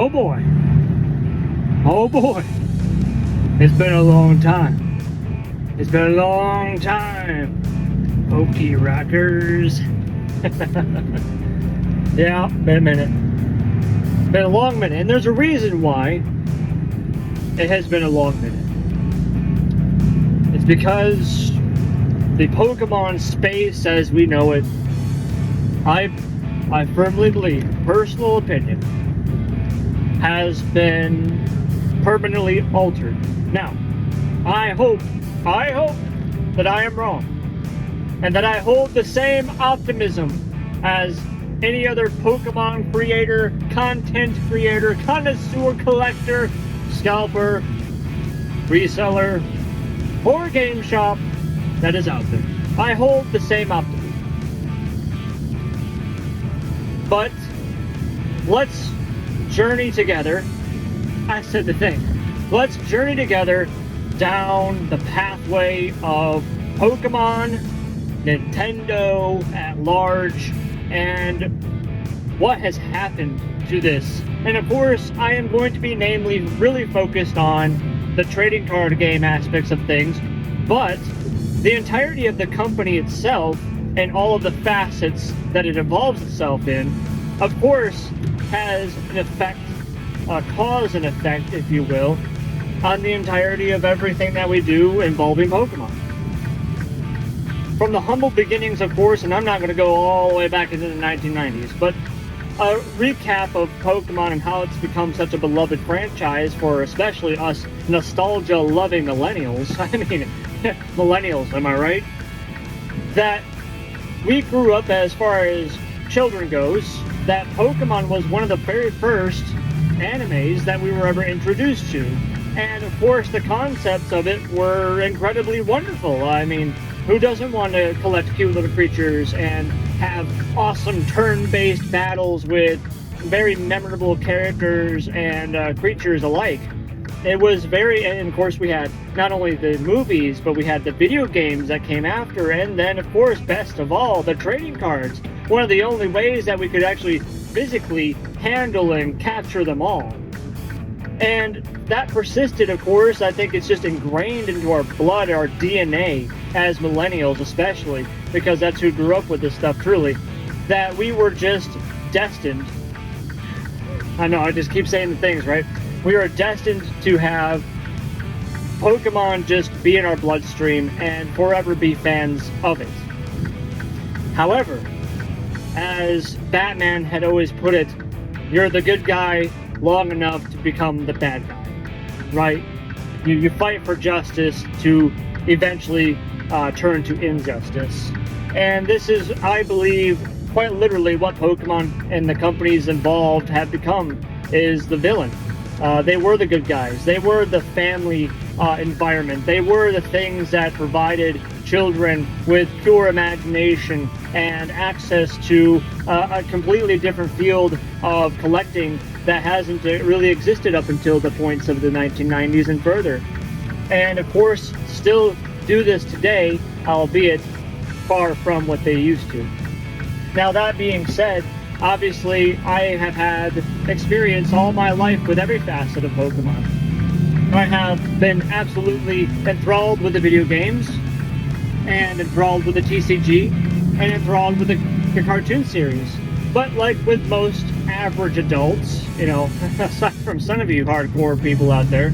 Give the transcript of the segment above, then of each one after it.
Oh boy. Oh boy. It's been a long time. It's been a long time. Poke Rockers. Yeah, been a minute. Been a long minute. And there's a reason why it has been a long minute. It's because the Pokemon space as we know it, I firmly believe, personal opinion, has been permanently altered. Now, I hope that I am wrong, and that I hold the same optimism as any other Pokemon creator, content creator, connoisseur, collector, scalper, reseller, or game shop that is out there. I hold the same optimism. But let's journey together. I said the thing. Let's journey together down the pathway of Pokemon, Nintendo at large, and what has happened to this. And of course, I am going to be namely really focused on the trading card game aspects of things, but the entirety of the company itself and all of the facets that it involves itself in, of course, has an effect, cause and effect, if you will, on the entirety of everything that we do involving Pokemon. From the humble beginnings, of course, and I'm not going to go all the way back into the 1990s, but a recap of Pokemon and how it's become such a beloved franchise for especially us nostalgia-loving millennials. I mean, millennials, am I right? That we grew up, as far as children goes, that Pokemon was one of the very first animes that we were ever introduced to. And of course, the concepts of it were incredibly wonderful. I mean, who doesn't want to collect cute little creatures and have awesome turn-based battles with very memorable characters and creatures alike? It was very, and of course we had not only the movies, but we had the video games that came after, and then of course, best of all, the trading cards. One of the only ways that we could actually physically handle and capture them all. And that persisted, of course. I think it's just ingrained into our blood, our DNA, as millennials especially, because that's who grew up with this stuff truly, that we were just destined. I know, I just keep saying the things, right? We are destined to have Pokemon just be in our bloodstream and forever be fans of it. However, as Batman had always put it, you're the good guy long enough to become the bad guy, right? You fight for justice to eventually turn to injustice. And this is, I believe, quite literally what Pokemon and the companies involved have become, is the villain. They were the good guys. They were the family environment. They were the things that provided children with pure imagination and access to a completely different field of collecting that hasn't really existed up until the points of the 1990s and further. And of course, still do this today, albeit far from what they used to. Now, that being said, obviously, I have had experience all my life with every facet of Pokemon. I have been absolutely enthralled with the video games, and enthralled with the TCG, and enthralled with the cartoon series. But like with most average adults, you know, aside from some of you hardcore people out there,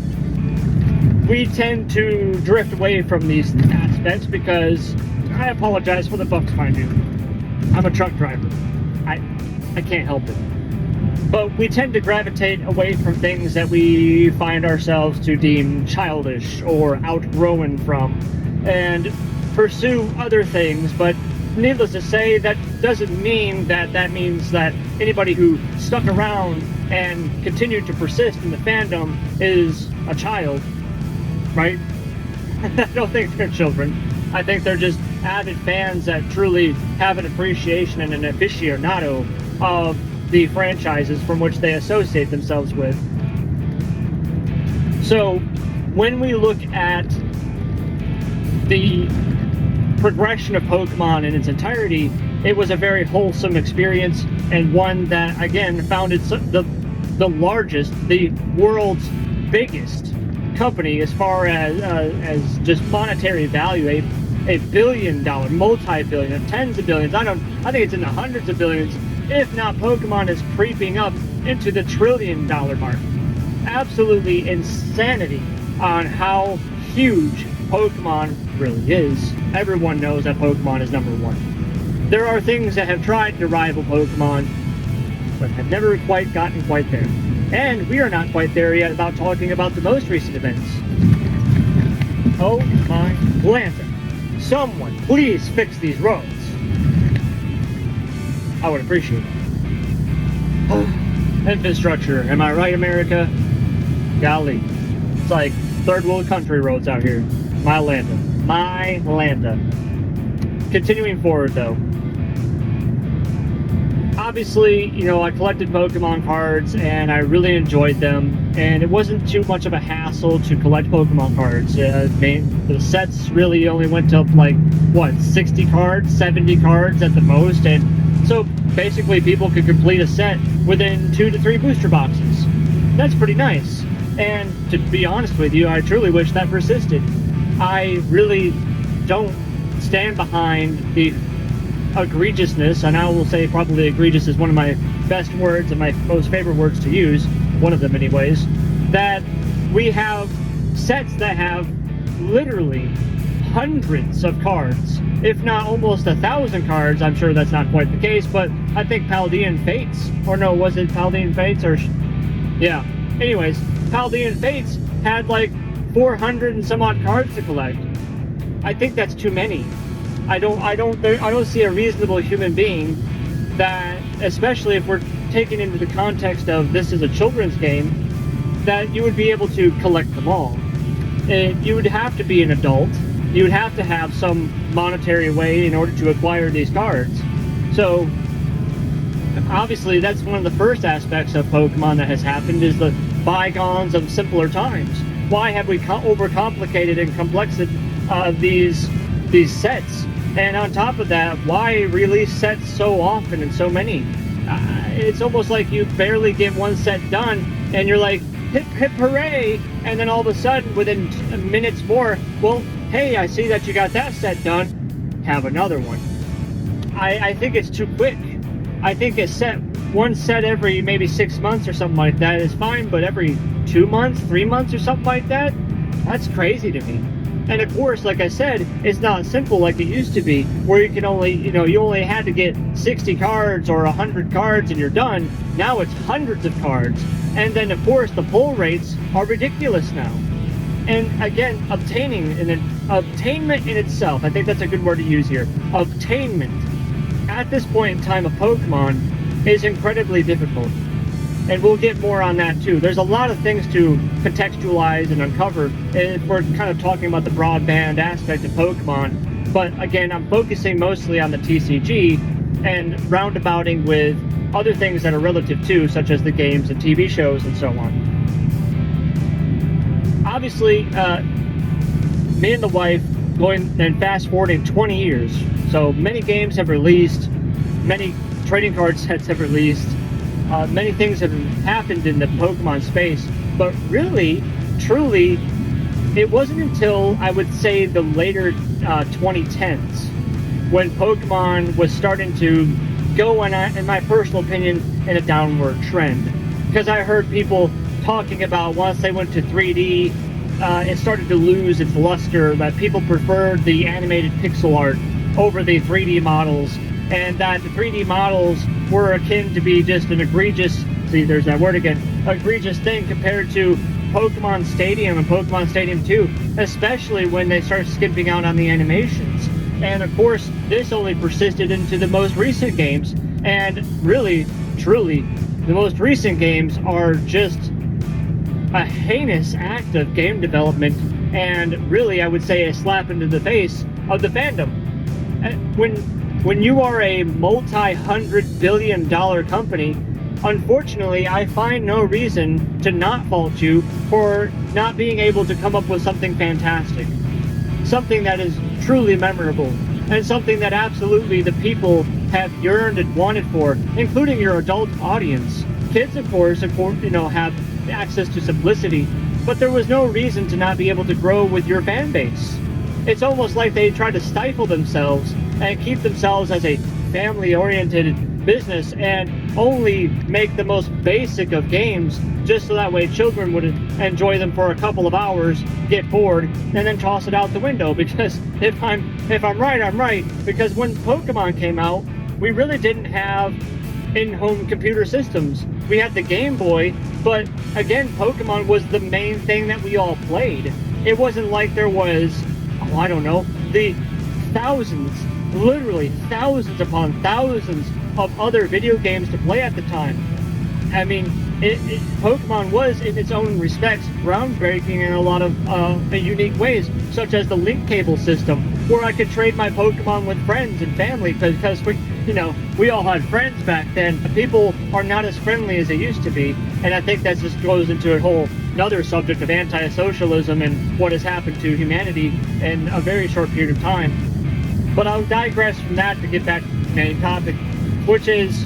we tend to drift away from these aspects because, I apologize for the bucks, mind you, I'm a truck driver. I can't help it. But we tend to gravitate away from things that we find ourselves to deem childish or outgrown from, and pursue other things. But needless to say, that doesn't mean that means that anybody who stuck around and continued to persist in the fandom is a child, right? I don't think they're children. I think they're just avid fans that truly have an appreciation and an aficionado of the franchises from which they associate themselves with. So when we look at the progression of Pokemon in its entirety, it was a very wholesome experience, and one that again found the the largest, the world's biggest company as far as just monetary value, a billion-dollar, multi-billion, tens of billions. I think it's in the hundreds of billions. If not, Pokemon is creeping up into the trillion-dollar mark. Absolutely insanity on how huge Pokemon really is. Everyone knows that Pokemon is number one. There are things that have tried to rival Pokemon, but have never quite gotten quite there. And we are not quite there yet about talking about the most recent events. Oh my Atlanta. Someone please fix these roads. I would appreciate it. Infrastructure, am I right, America? Golly. It's like third world country roads out here. My Landa. Continuing forward though. Obviously, you know, I collected Pokemon cards and I really enjoyed them, and it wasn't too much of a hassle to collect Pokemon cards. The sets really only went up like, what, 60 cards, 70 cards at the most, and so basically people could complete a set within 2 to 3 booster boxes. That's pretty nice, and to be honest with you, I truly wish that persisted. I really don't stand behind the egregiousness, and I will say probably egregious is one of my best words and my most favorite words to use, one of them anyways, that we have sets that have literally hundreds of cards, if not almost 1,000 cards. I'm sure that's not quite the case, but I think Paldean Fates, or no, was it Paldean Fates, or yeah, anyways, Paldean Fates had like 400 and some odd cards to collect. I think that's too many. I don't see a reasonable human being that, especially if we're taking into the context of this is a children's game, that you would be able to collect them all. You would have to be an adult. You would have to have some monetary way in order to acquire these cards. So, obviously, that's one of the first aspects of Pokemon that has happened, is the bygones of simpler times. Why have we overcomplicated and complexed these sets? And on top of that, why release sets so often and so many? It's almost like you barely get one set done, and you're like, hip hip hooray! And then all of a sudden, within minutes more, well, hey, I see that you got that set done. Have another one. I think it's too quick. I think one set every maybe 6 months or something like that is fine, but every 2 months, 3 months or something like that, that's crazy to me. And of course, like I said, it's not simple like it used to be, where you can only, you only had to get 60 cards or 100 cards and you're done. Now it's hundreds of cards. And then of course, the pull rates are ridiculous now. And again, obtainment in itself, I think that's a good word to use here. Obtainment, at this point in time of Pokemon, is incredibly difficult. And we'll get more on that too. There's a lot of things to contextualize and uncover if we're kind of talking about the broadband aspect of Pokemon. But again, I'm focusing mostly on the TCG and roundabouting with other things that are relative to, such as the games and TV shows and so on. Obviously, me and the wife going and fast forwarding 20 years. So many games have released, many trading card sets have released. Many things have happened in the Pokemon space, but really, truly, it wasn't until, I would say, the later 2010s when Pokemon was starting to go, in my personal opinion, in a downward trend. Because I heard people talking about once they went to 3D, it started to lose its luster, that people preferred the animated pixel art over the 3D models, and that the 3D models were akin to be just an egregious, see there's that word again, egregious thing compared to Pokemon Stadium and Pokemon Stadium 2, especially when they start skipping out on the animations. And of course, this only persisted into the most recent games, and really, truly, the most recent games are just a heinous act of game development, and really, I would say, a slap into the face of the fandom. When you are a multi-hundred-billion-dollar company, unfortunately, I find no reason to not fault you for not being able to come up with something fantastic. Something that is truly memorable, and something that absolutely the people have yearned and wanted for, including your adult audience. Kids, of course, have access to simplicity, but there was no reason to not be able to grow with your fan base. It's almost like they try to stifle themselves and keep themselves as a family-oriented business and only make the most basic of games just so that way children would enjoy them for a couple of hours, get bored, and then toss it out the window. Because if I'm right, I'm right. Because when Pokemon came out, we really didn't have in-home computer systems. We had the Game Boy, but again, Pokemon was the main thing that we all played. It wasn't like there was, I don't know, the thousands, literally thousands upon thousands of other video games to play at the time. I mean, Pokemon was, in its own respects, groundbreaking in a lot of unique ways, such as the link cable system, where I could trade my Pokemon with friends and family, because we all had friends back then. People are not as friendly as they used to be, and I think that just goes into a whole another subject of anti-socialism and what has happened to humanity in a very short period of time. But I'll digress from that to get back to the main topic, which is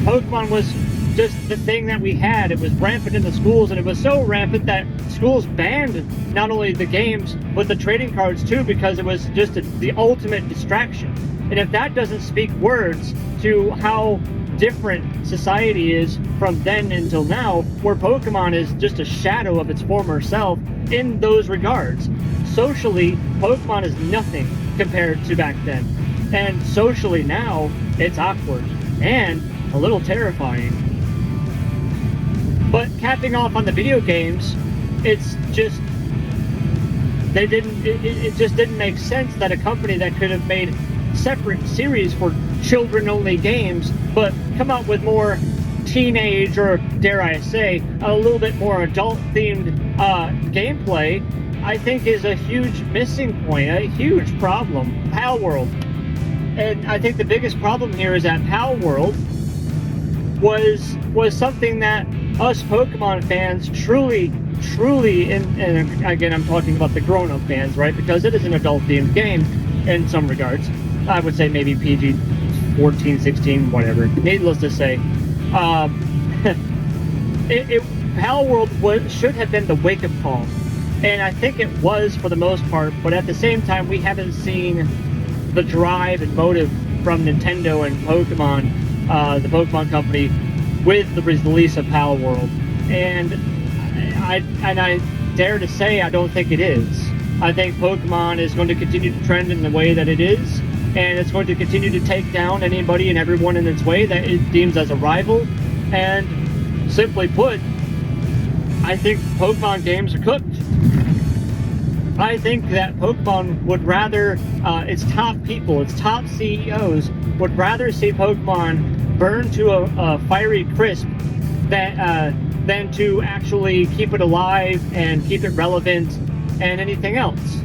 Pokemon was just the thing that we had. It was rampant in the schools, and it was so rampant that schools banned not only the games, but the trading cards too, because it was just the ultimate distraction. And if that doesn't speak words to how different society is from then until now, where Pokemon is just a shadow of its former self in those regards. Socially, Pokemon is nothing compared to back then. And socially now, it's awkward and a little terrifying. But capping off on the video games, it's just it just didn't make sense that a company that could have made separate series for children-only games, but come out with more teenage, or dare I say, a little bit more adult-themed gameplay, I think is a huge missing point, a huge problem. Pal World. And I think the biggest problem here is that Pal World was something that us Pokemon fans truly, and again I'm talking about the grown-up fans, right? Because it is an adult-themed game in some regards. I would say maybe PG 14, 16, whatever. Needless to say, Pal World should have been the wake-up call. And I think it was for the most part, but at the same time, we haven't seen the drive and motive from Nintendo and Pokemon, the Pokemon Company, with the release of Pal World. And I dare to say I don't think it is. I think Pokemon is going to continue to trend in the way that it is, and it's going to continue to take down anybody and everyone in its way that it deems as a rival. And simply put, I think Pokemon games are cooked. I think that Pokemon would rather, its top people, its top CEOs, would rather see Pokemon burn to a fiery crisp than to actually keep it alive and keep it relevant and anything else.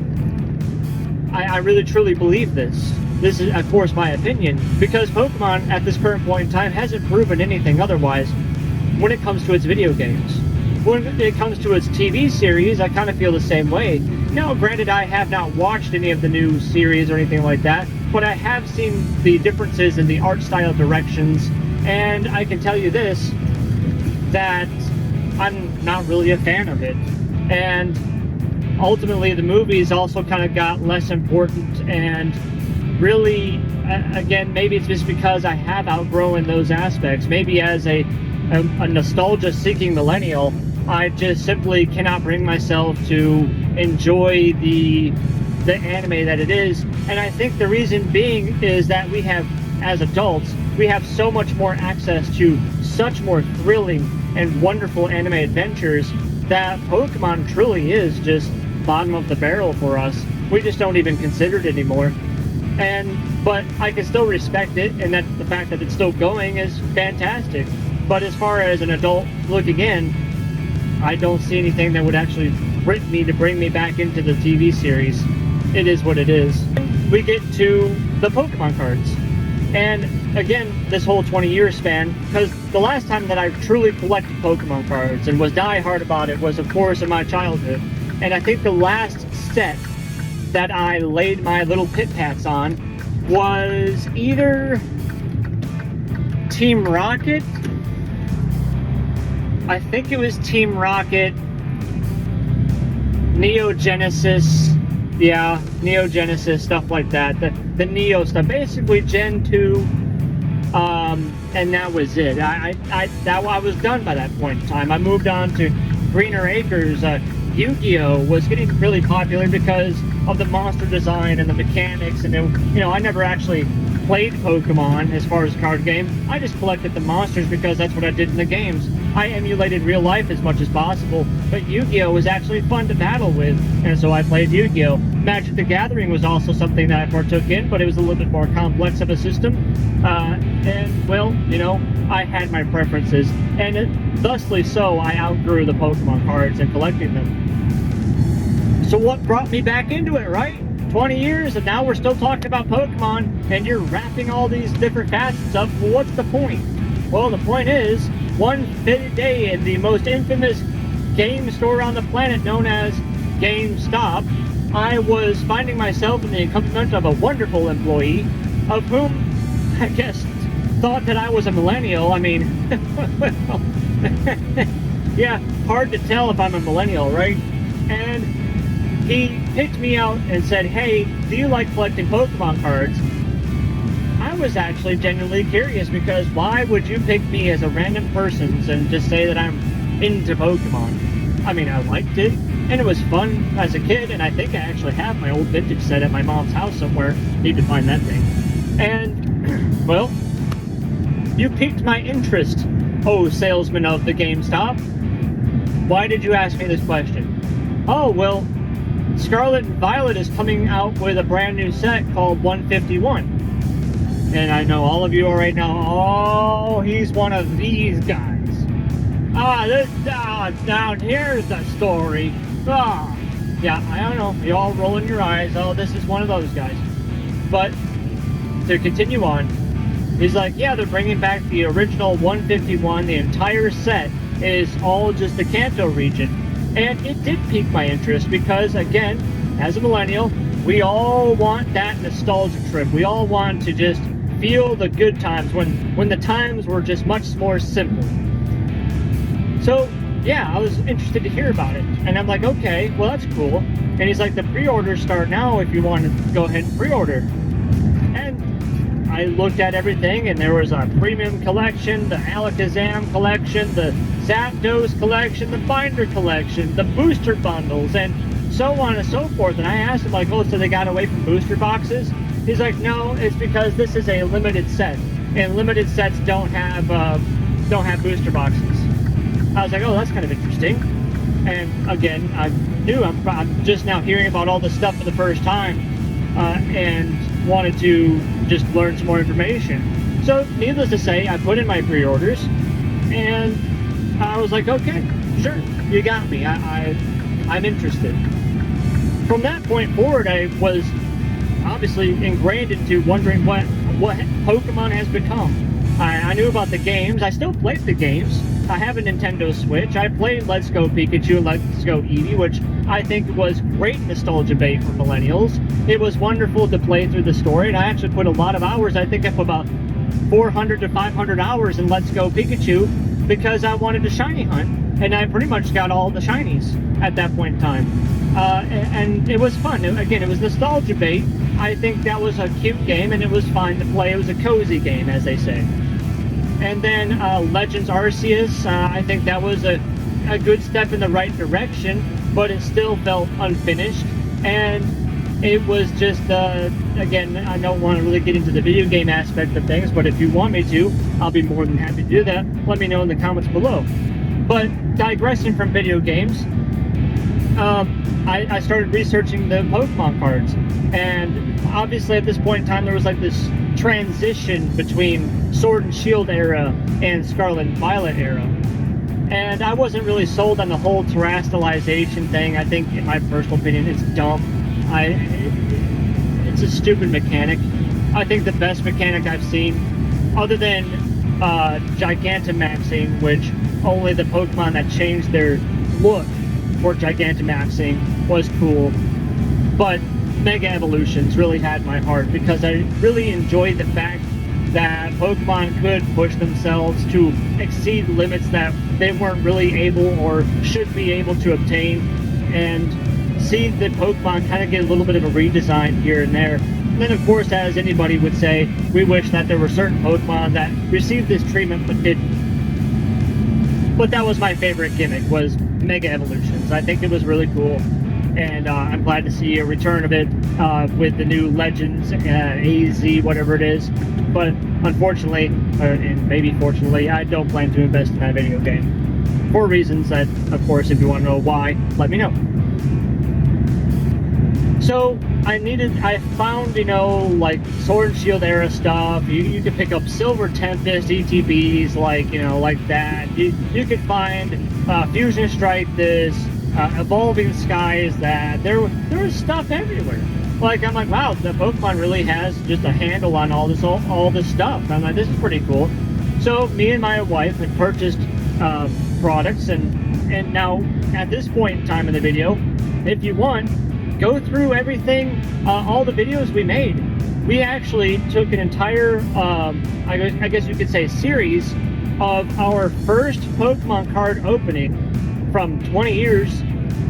I really truly believe this. This is, of course, my opinion, because Pokemon at this current point in time hasn't proven anything otherwise when it comes to its video games. When it comes to its TV series, I kind of feel the same way. Now, granted, I have not watched any of the new series or anything like that, but I have seen the differences in the art style directions, and I can tell you this, that I'm not really a fan of it. And ultimately, the movies also kind of got less important, and really, again, maybe it's just because I have outgrown those aspects. Maybe as a nostalgia-seeking millennial, I just simply cannot bring myself to enjoy the anime that it is. And I think the reason being is that we have, as adults, we have so much more access to such more thrilling and wonderful anime adventures that Pokemon truly is just bottom of the barrel for us. We just don't even consider it anymore. But I can still respect it, and that the fact that it's still going is fantastic. But as far as an adult looking in, I don't see anything that would actually grip me to bring me back into the TV series. It is what it is. We get to the Pokemon cards. And again, this whole 20-year span, because the last time that I truly collected Pokemon cards and was die-hard about it was, of course, in my childhood. And I think the last set that I laid my little pit pats on was either Team Rocket I think it was Team Rocket, Neo Genesis, yeah, Neo Genesis, stuff like that. The Neo stuff, basically Gen 2, and that was it. I was done by that point in time. I moved on to Greener Acres. Yu-Gi-Oh was getting really popular because of the monster design and the mechanics, and I never actually played Pokemon as far as card game. I just collected the monsters because that's what I did in the games. I emulated real life as much as possible, but Yu-Gi-Oh was actually fun to battle with, and so I played Yu-Gi-Oh. Magic the Gathering was also something that I partook in, but it was a little bit more complex of a system, and well, I had my preferences, and thusly so, I outgrew the Pokemon cards and collecting them. So what brought me back into it, right? 20 years, and now we're still talking about Pokemon, and you're wrapping all these different facets up. Well, what's the point? Well, the point is, one day in the most infamous game store on the planet known as GameStop, I was finding myself in the accompaniment of a wonderful employee, of whom I guess thought that I was a millennial. I mean, well, yeah, hard to tell if I'm a millennial, right? And he picked me out and said, "Hey, do you like collecting Pokemon cards?" I was actually genuinely curious, because why would you pick me as a random person and just say that I'm into Pokemon? I mean, I liked it, and it was fun as a kid, and I think I actually have my old vintage set at my mom's house somewhere. Need to find that thing. And, well, you piqued my interest, oh salesman of the GameStop. Why did you ask me this question? Oh, well, Scarlet and Violet is coming out with a brand new set called 151. And I know all of you are right now, oh, he's one of these guys. Now here's the story. Yeah, I don't know, you're all rolling your eyes, oh, this is one of those guys. But, to continue on, he's like, yeah, they're bringing back the original 151, the entire set is all just the Kanto region. And it did pique my interest because, again, as a millennial, we all want that nostalgia trip. We all want to just feel the good times when the times were just much more simple. So, yeah, I was interested to hear about it. And I'm like, okay, well, that's cool. And he's like, the pre-orders start now if you want to go ahead and pre-order. And I looked at everything, and there was a premium collection, the Alakazam collection, the Zapdos collection, the binder collection, the booster bundles, and so on and so forth. And I asked him, like, oh, so they got away from booster boxes? He's like, no, it's because this is a limited set, and limited sets don't have booster boxes. I was like, oh, that's kind of interesting. And again, I'm just now hearing about all this stuff for the first time, and wanted to just learn some more information. So, needless to say, I put in my pre-orders, and I was like, okay, sure, you got me. I'm interested. From that point forward, I was obviously ingrained into wondering what Pokemon has become. I knew about the games. I still played the games. I have a Nintendo Switch. I played Let's Go Pikachu and Let's Go Eevee, which I think was great nostalgia bait for millennials. It was wonderful to play through the story, and I actually put a lot of hours. I think I put about 400 to 500 hours in Let's Go Pikachu, because I wanted to shiny hunt, and I pretty much got all the shinies at that point in time. And it was fun. Again, it was nostalgia bait. I think that was a cute game, and it was fun to play. It was a cozy game, as they say. And then Legends Arceus, I think that was a good step in the right direction, but it still felt unfinished. And it was just, again, I don't want to really get into the video game aspect of things, but if you want me to, I'll be more than happy to do that. Let me know in the comments below. But digressing from video games, I started researching the Pokemon cards, and obviously at this point in time there was like this transition between Sword and Shield era and Scarlet and Violet era, and I wasn't really sold on the whole terrestrialization thing. I think, in my personal opinion, it's dumb. It's a stupid mechanic. I think the best mechanic I've seen, other than Gigantamaxing, which only the Pokemon that changed their look for Gigantamaxing was cool, but Mega Evolutions really had my heart, because I really enjoyed the fact that Pokemon could push themselves to exceed limits that they weren't really able or should be able to obtain, and see the Pokemon kind of get a little bit of a redesign here and there. And then, of course, as anybody would say, we wish that there were certain Pokemon that received this treatment but didn't. But that was my favorite gimmick, was Mega Evolutions. I think it was really cool, and I'm glad to see a return of it with the new Legends, AZ, whatever it is. But unfortunately, and maybe fortunately, I don't plan to invest in that video game. For reasons that, of course, if you want to know why, let me know. So I found, you know, like Sword and Shield era stuff. You could pick up Silver Tempest ETBs, like, you know, like that. You could find Fusion Strike this, Evolving Skies that. There was stuff everywhere. Like, I'm like, wow, the Pokemon really has just a handle on all this stuff. I'm like, this is pretty cool. So me and my wife had purchased products, and now at this point in time in the video, if you want, go through everything, all the videos we made. We actually took an entire, I guess you could say, series of our first Pokemon card opening from 20 years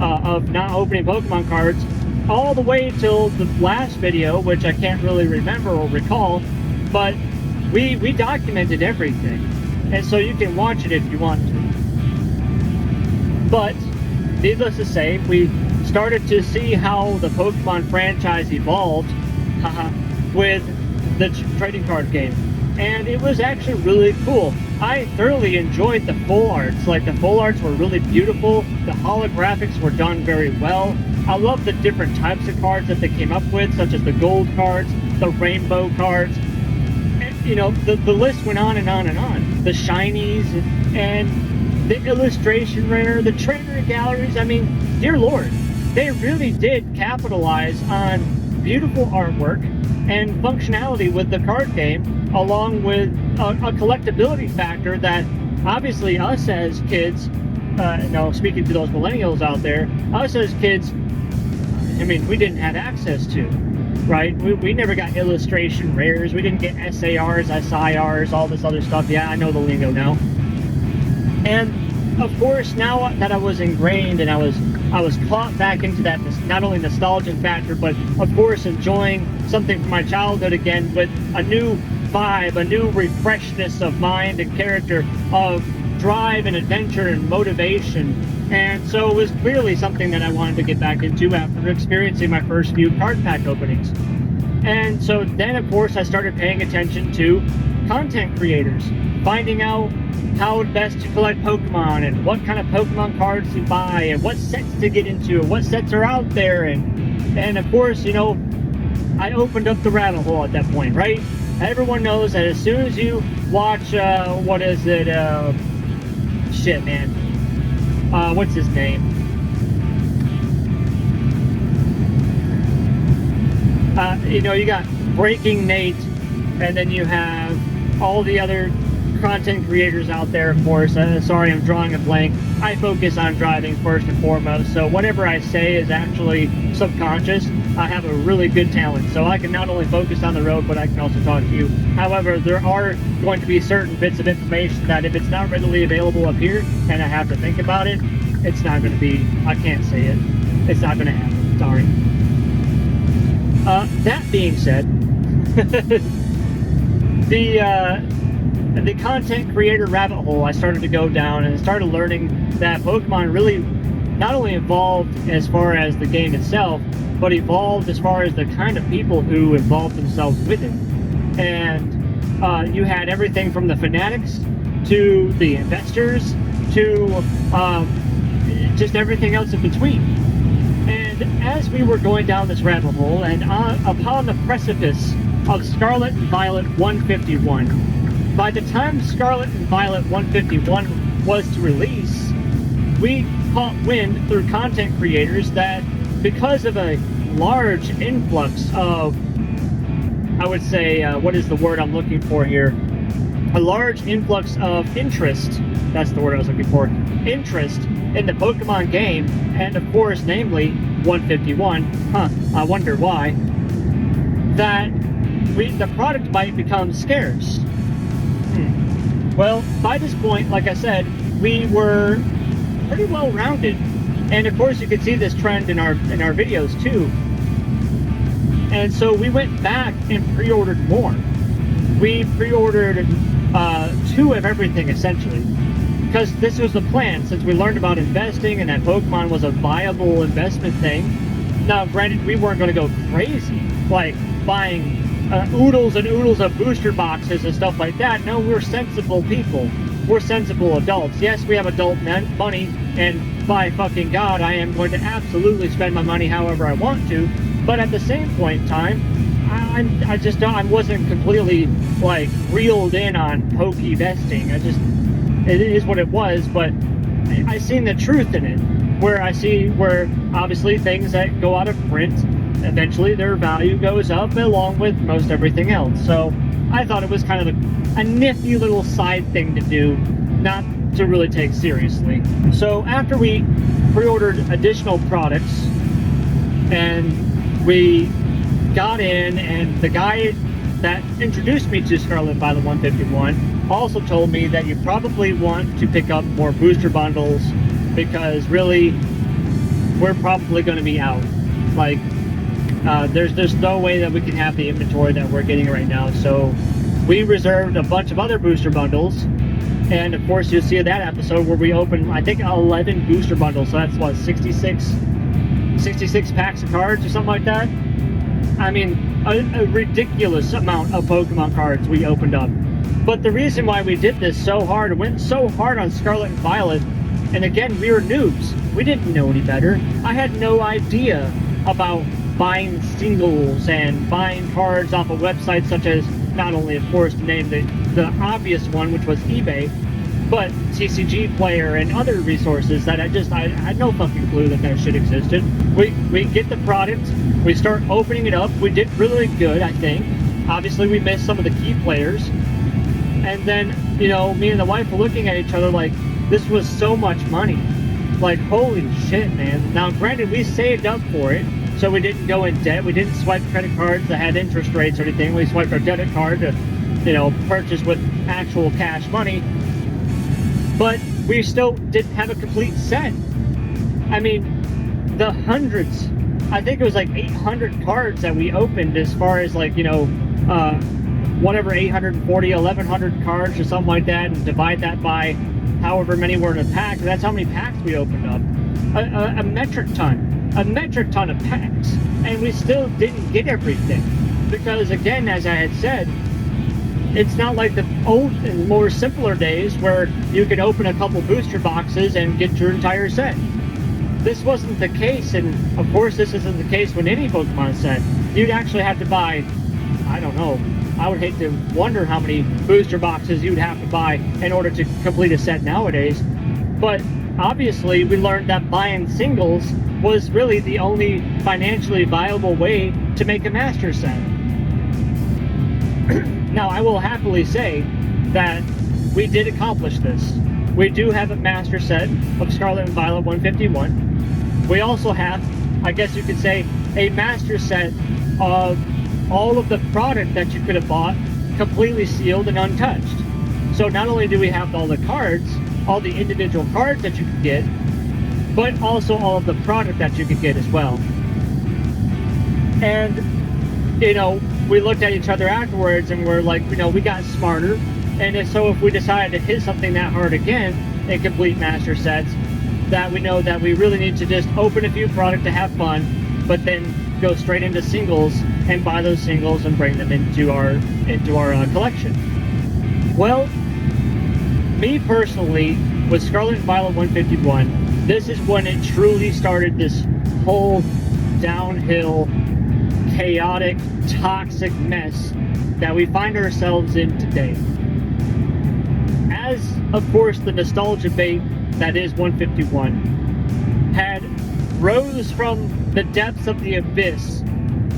of not opening Pokemon cards, all the way till the last video, which I can't really remember or recall, but we documented everything. And so you can watch it if you want to. But, needless to say, we started to see how the Pokemon franchise evolved with the trading card game, and it was actually really cool. I thoroughly enjoyed the full arts. Like, the full arts were really beautiful, the holographics were done very well. I love the different types of cards that they came up with, such as the gold cards, the rainbow cards, and, you know, the list went on and on and on. The shinies, and the illustration rare, the trainer galleries. I mean, dear Lord, they really did capitalize on beautiful artwork and functionality with the card game, along with a collectability factor that obviously us as kids, speaking to those millennials out there, us as kids, I mean, we didn't have access to, right? We never got illustration rares, we didn't get SARs, SIRs, all this other stuff. Yeah, I know the lingo now. And of course, now that I was ingrained and I was caught back into that, not only nostalgic factor, but of course enjoying something from my childhood again with a new vibe, a new refreshness of mind and character, of drive and adventure and motivation. And so it was clearly something that I wanted to get back into after experiencing my first few card pack openings. And so then, of course, I started paying attention to content creators, finding out how best to collect Pokemon and what kind of Pokemon cards to buy and what sets to get into and what sets are out there. And of course, you know, I opened up the rabbit hole at that point, right? Everyone knows that as soon as you watch, what is it, shit, man. What's his name? You know, you got Breaking Nate, and then you have all the other content creators out there, of course. Sorry, I'm drawing a blank. I focus on driving first and foremost, so whatever I say is actually subconscious. I have a really good talent, so I can not only focus on the road, but I can also talk to you. However, there are going to be certain bits of information that if it's not readily available up here, and I have to think about it, it's not going to be, I can't say it. It's not going to happen. Sorry. That being said, the content creator rabbit hole I started to go down, and started learning that Pokemon really not only evolved as far as the game itself, but evolved as far as the kind of people who involved themselves with it. And you had everything from the fanatics to the investors to just everything else in between. And as we were going down this rabbit hole, and upon the precipice of Scarlet and Violet 151, by the time Scarlet and Violet 151 was to release, we caught wind through content creators that because of a large influx of, I would say, what is the word I'm looking for here? A large influx of interest, that's the word I was looking for, interest in the Pokemon game, and of course, namely 151, I wonder why, that the product might become scarce. Well, by this point, like I said, we were pretty well rounded, and of course you could see this trend in our videos too. And so we went back and pre-ordered more. We pre-ordered 2 of everything essentially, because this was the plan since we learned about investing and that Pokemon was a viable investment thing. Now, granted, we weren't going to go crazy like buying oodles and oodles of booster boxes and stuff like that. No, we're sensible people. We're sensible adults. Yes, we have adult money, and by fucking God, I am going to absolutely spend my money however I want to. But at the same point in time, I wasn't completely like reeled in on Pokevesting. It is what it was, but I seen the truth in it. Where obviously things that go out of print, eventually their value goes up along with most everything else. So I thought it was kind of a nifty little side thing to do, not to really take seriously. So after we pre-ordered additional products and we got in, and the guy that introduced me to Scarlet Violet 151 also told me that you probably want to pick up more booster bundles, because really we're probably going to be out. Like there's no way that we can have the inventory that we're getting right now. So we reserved a bunch of other booster bundles, and of course you'll see that episode where we opened, I think, 11 booster bundles. So that's what, 66 packs of cards or something like that. I mean, a ridiculous amount of Pokemon cards we opened up. But the reason why we did this so hard, went so hard on Scarlet and Violet, and again, we were noobs. We didn't know any better. I had no idea about buying singles and buying cards off of websites such as, not only, of course, to name the obvious one, which was eBay, but TCG Player and other resources that I had no fucking clue that shit existed. We get the product, we start opening it up, we did really good, I think. Obviously, we missed some of the key players. And then, you know, me and the wife were looking at each other like, this was so much money. Like, holy shit, man. Now, granted, we saved up for it, so we didn't go in debt. We didn't swipe credit cards that had interest rates or anything. We swiped our debit card to, you know, purchase with actual cash money. But we still didn't have a complete set. I mean, the hundreds, I think it was like 800 cards that we opened, as far as like, you know, whatever, 840, 1100 cards or something like that, and divide that by however many were in a pack. That's how many packs we opened up. A metric ton of packs, and we still didn't get everything, because again, as I had said, it's not like the old and more simpler days where you could open a couple booster boxes and get your entire set. This wasn't the case, and of course this isn't the case with any Pokemon set. You'd actually have to buy, I don't know, I would hate to wonder how many booster boxes you'd have to buy in order to complete a set nowadays. But obviously we learned that buying singles was really the only financially viable way to make a master set. Now, I will happily say that we did accomplish this. We do have a master set of Scarlet and Violet 151. We also have, I guess you could say, a master set of all of the product that you could have bought, completely sealed and untouched. So not only do we have all the cards, all the individual cards that you could get, but also all of the product that you could get as well. And, you know, we looked at each other afterwards and we're like, you know, we got smarter. And if we decided to hit something that hard again in complete master sets, that we know that we really need to just open a few products to have fun, but then go straight into singles and buy those singles and bring them into our collection. Well, me personally, with Scarlet and Violet 151, this is when it truly started, this whole downhill, chaotic, toxic mess that we find ourselves in today. As, of course, the nostalgia bait that is 151 had rose from the depths of the abyss,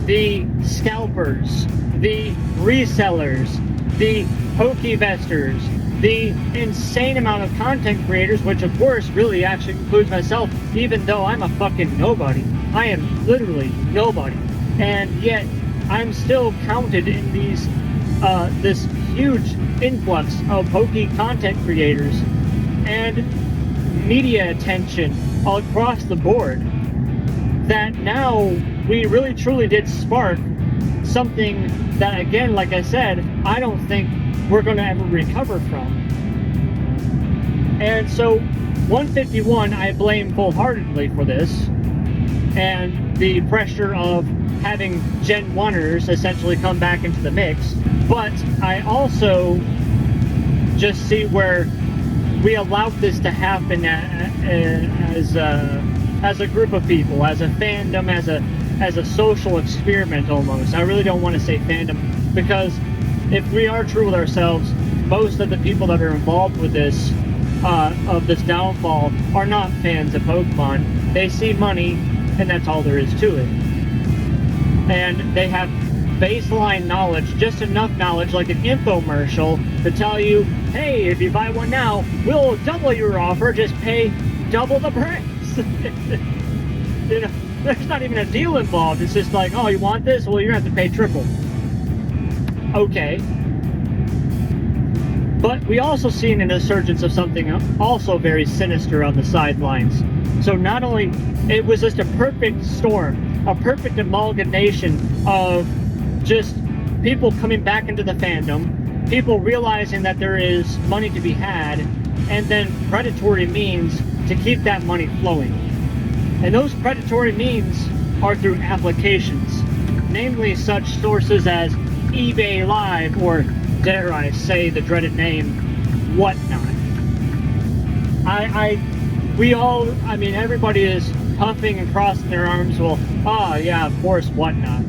the scalpers, the resellers, the Pokevesters, the insane amount of content creators, which of course really actually includes myself, even though I'm a fucking nobody. I am literally nobody. And yet, I'm still counted in these this huge influx of Poke content creators and media attention all across the board, that now we really truly did spark something that, again, like I said, I don't think we're going to ever recover from. And so 151 I blame full-heartedly for this, and the pressure of having Gen 1ers essentially come back into the mix. But I also just see where we allowed this to happen as a group of people, as a fandom, as a social experiment almost. I really don't want to say fandom, because if we are true with ourselves, most of the people that are involved with this of this downfall are not fans of Pokemon. They see money, and that's all there is to it. And they have baseline knowledge, just enough knowledge, like an infomercial, to tell you, hey, if you buy one now, we'll double your offer, just pay double the price. You know, there's not even a deal involved. It's just like, oh, you want this? Well, you're gonna have to pay triple. Okay. But we also seen an insurgence of something also very sinister on the sidelines. So not only, it was just a perfect storm, a perfect amalgamation of just people coming back into the fandom, people realizing that there is money to be had, and then predatory means to keep that money flowing. And those predatory means are through applications, namely such sources as eBay Live, or dare I say the dreaded name, Whatnot. I mean, everybody is puffing and crossing their arms, well, oh yeah, of course, Whatnot.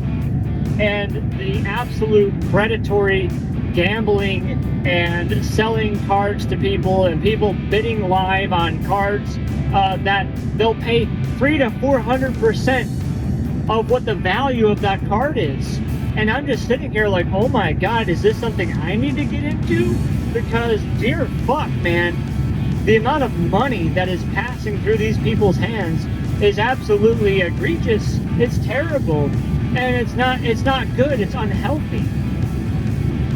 And the absolute predatory gambling and selling cards to people, and people bidding live on cards that they'll pay 300 to 400% of what the value of that card is. And I'm just sitting here like, oh my god, is this something I need to get into? Because, dear fuck, man, the amount of money that is passing through these people's hands is absolutely egregious. It's terrible. And it's not good, it's unhealthy.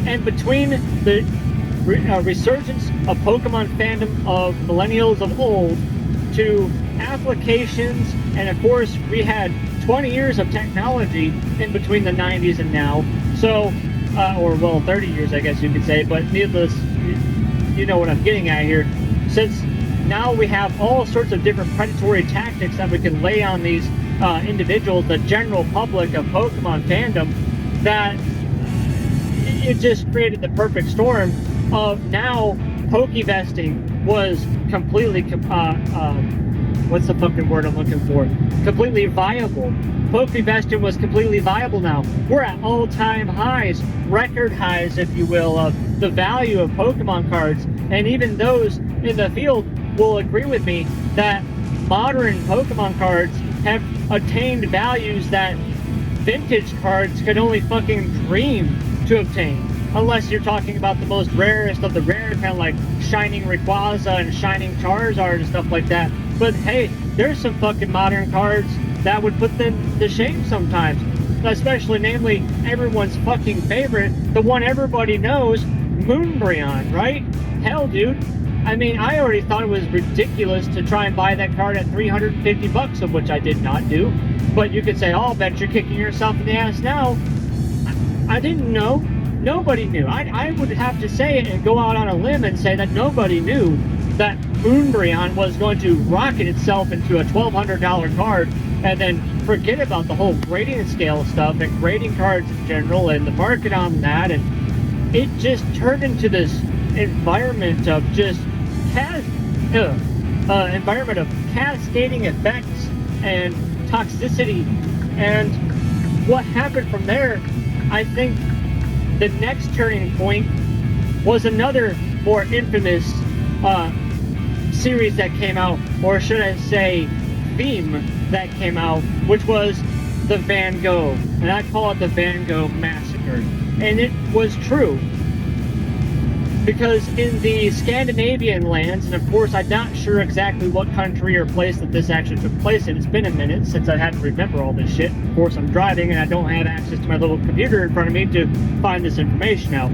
And between the resurgence of Pokemon fandom of millennials of old, to applications, and of course we had 20 years of technology in between the 90s and now, so, or well, 30 years I guess you could say, but needless, you know what I'm getting at here. Since now we have all sorts of different predatory tactics that we can lay on these individuals, the general public of Pokemon fandom, that it just created the perfect storm of now Pokevesting was completely, what's the fucking word I'm looking for? Completely viable. Pokevesting was completely viable now. We're at all-time highs, record highs, if you will, of the value of Pokemon cards. And even those in the field will agree with me that modern Pokemon cards have attained values that vintage cards could only fucking dream to obtain. Unless you're talking about the most rarest of the rare, kind of like Shining Rayquaza and Shining Charizard and stuff like that. But hey, there's some fucking modern cards that would put them to shame sometimes. Especially, namely, everyone's fucking favorite, the one everybody knows, Moonbreon, right? Hell, dude. I mean, I already thought it was ridiculous to try and buy that card at 350 bucks, of which I did not do. But you could say, oh, I bet you're kicking yourself in the ass now. I didn't know. Nobody knew. I would have to say it and go out on a limb and say that nobody knew that Moonbreon was going to rocket itself into a $1,200 card, and then forget about the whole grading scale stuff and grading cards in general and the market on that. And it just turned into this environment of just environment of cascading effects and toxicity. And what happened from there, I think the next turning point was another more infamous series that came out, or should I say theme that came out, which was the Van Gogh. And I call it the Van Gogh Massacre. And it was true. Because in the Scandinavian lands, and of course I'm not sure exactly what country or place that this actually took place in. It's been a minute since I had to remember all this shit. Of course I'm driving and I don't have access to my little computer in front of me to find this information out.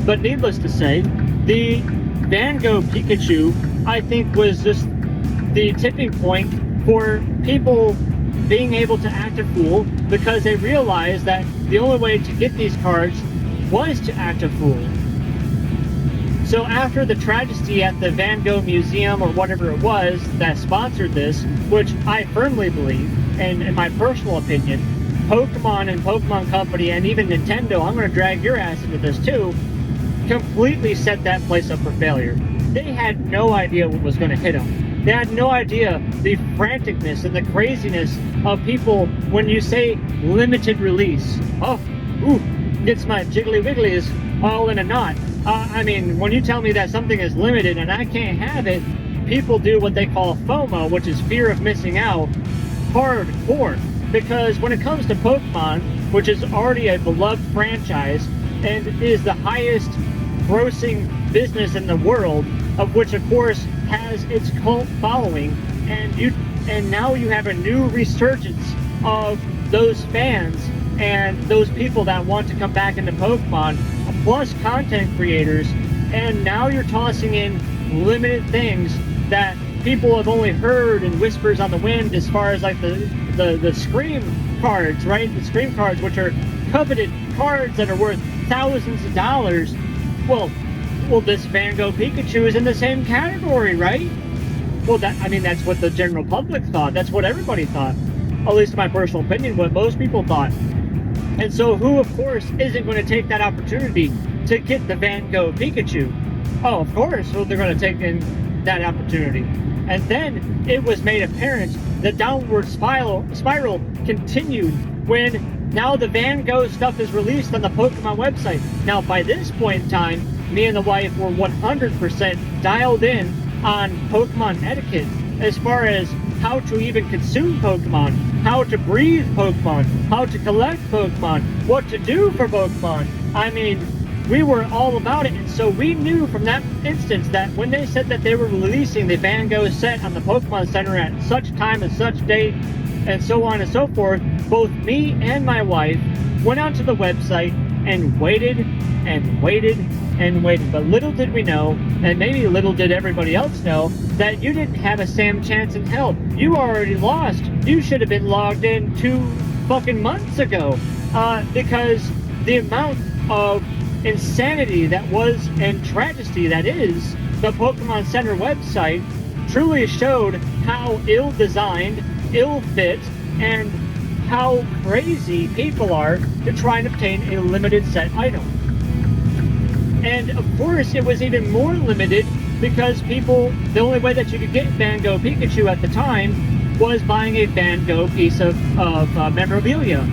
But needless to say, the Van Gogh Pikachu, I think, was just the tipping point for people being able to act a fool, because they realized that the only way to get these cards was to act a fool. So after the tragedy at the Van Gogh Museum, or whatever it was that sponsored this, which I firmly believe, and in my personal opinion, Pokemon and Pokemon Company and even Nintendo, I'm going to drag your ass into this too, completely set that place up for failure. They had no idea what was going to hit them. They had no idea the franticness and the craziness of people when you say limited release. Oh, ooh, gets my jiggly wigglies all in a knot. I mean, when you tell me that something is limited and I can't have it, people do what they call FOMO, which is fear of missing out, hardcore. Because when it comes to Pokemon, which is already a beloved franchise and is the highest grossing business in the world, of which of course has its cult following, and now you have a new resurgence of those fans and those people that want to come back into Pokemon, plus content creators, and now you're tossing in limited things that people have only heard in whispers on the wind, as far as like the Scream cards, right? The Scream cards, which are coveted cards that are worth thousands of dollars. Well, this Van Gogh Pikachu is in the same category, right? Well, that's what the general public thought. That's what everybody thought. At least in my personal opinion, what most people thought. And so who, of course, isn't going to take that opportunity to get the Van Gogh Pikachu? Oh, of course, well, they're going to take in that opportunity. And then it was made apparent the downward spiral continued when now the Van Gogh stuff is released on the Pokemon website. Now, by this point in time, me and the wife were 100% dialed in on Pokemon etiquette, as far as how to even consume Pokemon, how to breed Pokemon, how to collect Pokemon, what to do for Pokemon. I mean, we were all about it, and so we knew from that instance that when they said that they were releasing the Van Gogh set on the Pokemon Center at such time and such date, and so on and so forth, both me and my wife went onto the website and waited and waited and waited. But little did we know, and maybe little did everybody else know, that you didn't have a Sam chance in hell. You already lost. You should have been logged in 2 fucking months ago. Because the amount of insanity that was, and tragedy that is, the Pokemon Center website truly showed how ill-designed, ill-fit, and how crazy people are to try and obtain a limited set item. And of course, it was even more limited because people, the only way that you could get Van Gogh Pikachu at the time was buying a Van Gogh piece of memorabilia.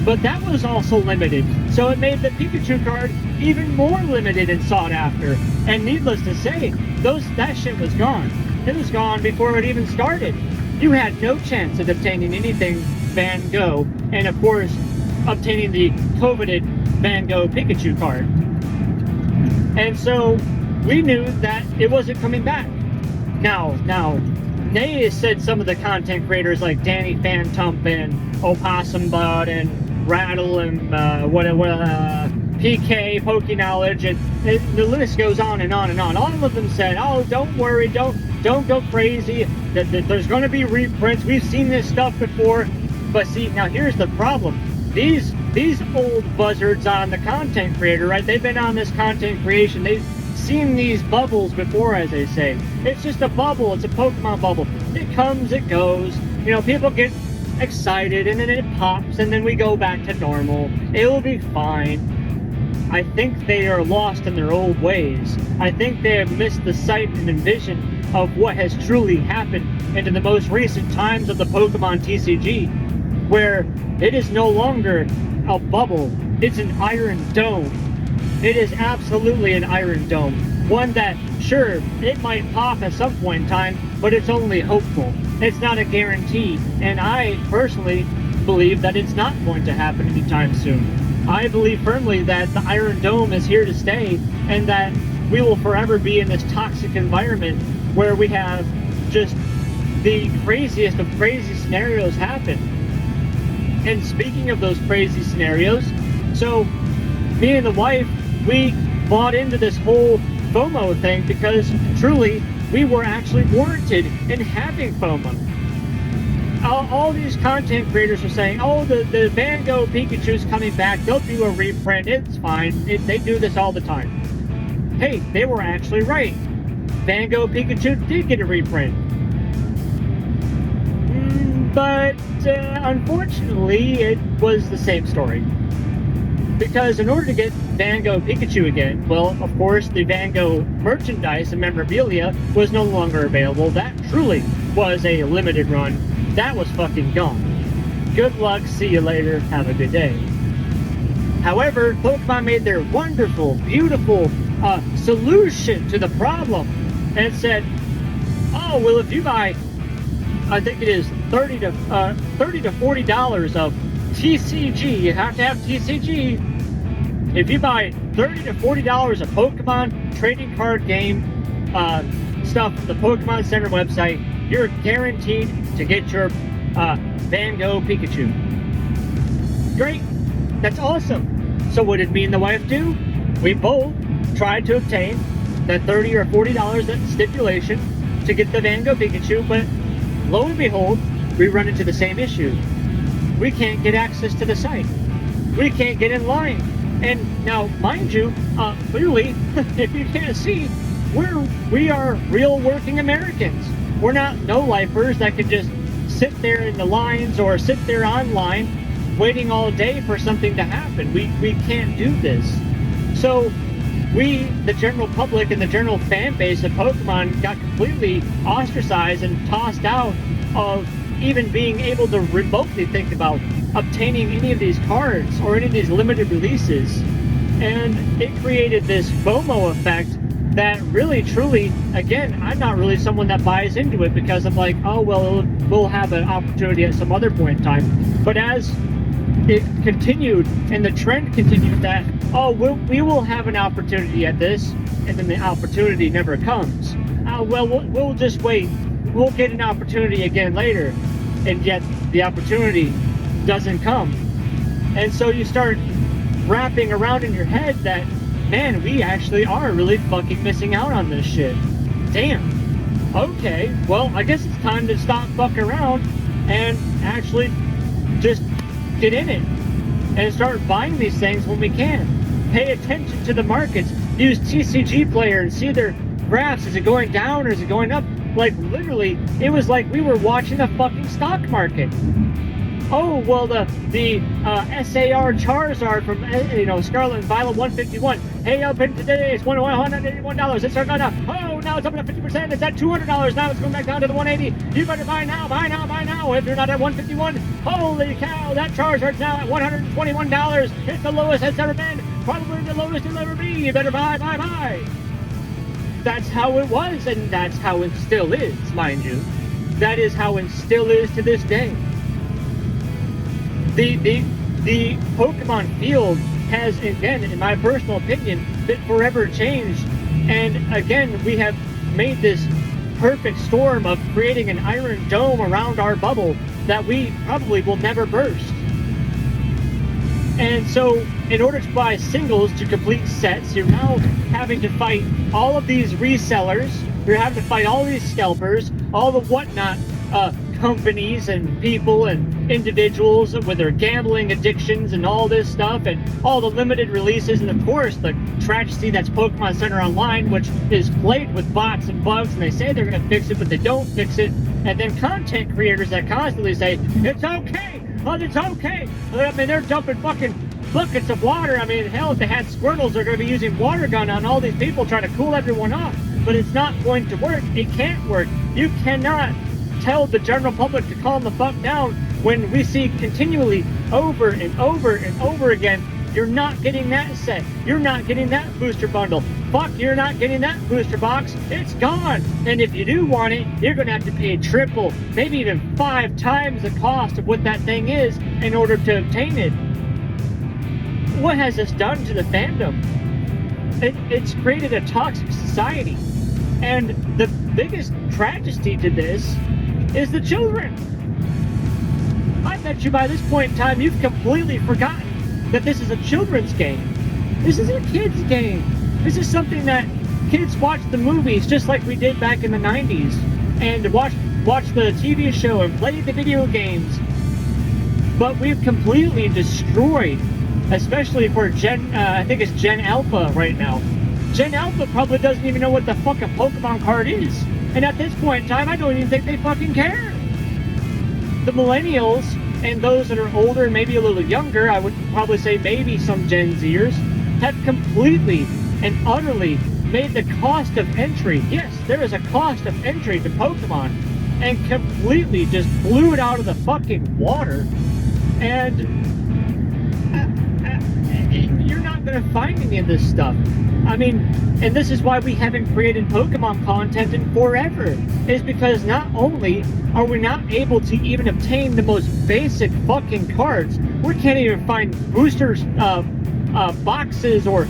But that was also limited, so it made the Pikachu card even more limited and sought after. And needless to say, that shit was gone. It was gone before it even started. You had no chance of obtaining anything Van Gogh, and of course, obtaining the coveted Van Gogh Pikachu card. And so we knew that it wasn't coming back. Now, they said some of the content creators like Danny Phantump and Opossum Bud and Rattle and PK, Poke Knowledge, and the list goes on and on and on. All of them said, "Oh, don't worry, don't go crazy. That there's going to be reprints. We've seen this stuff before." But see, now here's the problem. These old buzzards on the content creator, right? They've been on this content creation. They've seen these bubbles before, as they say. It's just a bubble. It's a Pokemon bubble. It comes, it goes. You know, people get excited, and then it pops, and then we go back to normal. It'll be fine. I think they are lost in their old ways. I think they have missed the sight and vision of what has truly happened into the most recent times of the Pokemon TCG, where it is no longer a bubble, it's an iron dome. It is absolutely an iron dome. One that, sure, it might pop at some point in time, but it's only hopeful. It's not a guarantee, and I personally believe that it's not going to happen anytime soon. I believe firmly that the Iron Dome is here to stay, and that we will forever be in this toxic environment where we have just the craziest of crazy scenarios happen. And speaking of those crazy scenarios, so me and the wife, we bought into this whole FOMO thing because truly we were actually warranted in having FOMO. All these content creators are saying, oh, the Van Gogh Pikachu's coming back, they'll do a reprint, it's fine, they do this all the time. Hey, they were actually right. Van Gogh Pikachu did get a reprint. But unfortunately, it was the same story. Because in order to get Van Gogh Pikachu again, well, of course, the Van Gogh merchandise and memorabilia was no longer available. That truly was a limited run. That was fucking gone. Good luck, see you later, have a good day. However, Pokemon made their wonderful, beautiful solution to the problem and said, oh, well, if you buy, I think it is $30 to $40 of TCG, you have to have TCG. If you buy $30 to $40 of Pokemon trading card game stuff from the Pokemon Center website, you're guaranteed to get your Van Gogh Pikachu. Great, that's awesome. So what did me and the wife do? We both tried to obtain that $30 or $40 that stipulation to get the Van Gogh Pikachu, but lo and behold, we run into the same issue. We can't get access to the site. We can't get in line. And now, mind you, clearly, if you can't see, we are real working Americans. We're not no-lifers that can just sit there in the lines or sit there online waiting all day for something to happen. We can't do this. So we, the general public and the general fan base of Pokemon, got completely ostracized and tossed out of even being able to remotely think about obtaining any of these cards or any of these limited releases. And it created this FOMO effect that really, truly, again, I'm not really someone that buys into it because I'm like, oh, well, we'll have an opportunity at some other point in time. But as it continued and the trend continued that, oh, we will have an opportunity at this, and then the opportunity never comes. Well, we'll just wait. We'll get an opportunity again later. And yet the opportunity doesn't come. And so you start wrapping around in your head that, man, we actually are really fucking missing out on this shit. Damn. Okay, well, I guess it's time to stop fucking around and actually just get in it and start buying these things when we can. Pay attention to the markets. Use TCG Player and see their graphs. Is it going down or is it going up? Like, literally, it was like we were watching the fucking stock market. Oh, well, the SAR Charizard from, Scarlet and Violet 151. Hey, up in today, it's $181. It's starting up. Oh, now it's up at 50%. It's at $200. Now it's going back down to the 180. You better buy now, buy now, buy now. If you're not at 151, holy cow, that Charizard's now at $121. It's the lowest it's ever been. Probably the lowest it'll ever be. You better buy, buy, buy. That's how it was, and that's how it still is, mind you. That is how it still is to this day. The Pokemon field has, again, in my personal opinion, been forever changed. And again, we have made this perfect storm of creating an iron dome around our bubble that we probably will never burst. And so, in order to buy singles to complete sets, you're now having to fight all of these resellers, you're having to fight all these scalpers, all the whatnot companies and people and individuals with their gambling addictions and all this stuff, and all the limited releases, and of course the tragedy that's Pokemon Center Online, which is plagued with bots and bugs, and they say they're going to fix it, but they don't fix it. And then content creators that constantly say, it's okay, oh, it's okay. I mean, they're dumping fucking buckets of water. I mean, hell, if they had Squirtles, they're going to be using water gun on all these people trying to cool everyone off. But it's not going to work. It can't work. You cannot tell the general public to calm the fuck down when we see continually over and over and over again, you're not getting that set, you're not getting that booster bundle, fuck, you're not getting that booster box, it's gone. And if you do want it, you're gonna have to pay triple, maybe even 5 times the cost of what that thing is in order to obtain it. What has this done to the fandom? it's created a toxic society. And the biggest tragedy to this is the children. I bet you by this point in time you've completely forgotten that this is a children's game. This is a kid's game. This is something that kids watch the movies just like we did back in the 90s, and watch the TV show and play the video games. But we've completely destroyed, especially for I think it's Gen Alpha right now. Gen Alpha probably doesn't even know what the fuck a Pokemon card is. And at this point in time, I don't even think they fucking care. The millennials and those that are older and maybe a little younger, I would probably say maybe some Gen Zers, have completely and utterly made the cost of entry, yes, there is a cost of entry to Pokemon, and completely just blew it out of the fucking water. And you're not going to find any of this stuff. I mean, and this is why we haven't created Pokemon content in forever, is because not only are we not able to even obtain the most basic fucking cards, we can't even find boosters, boxes or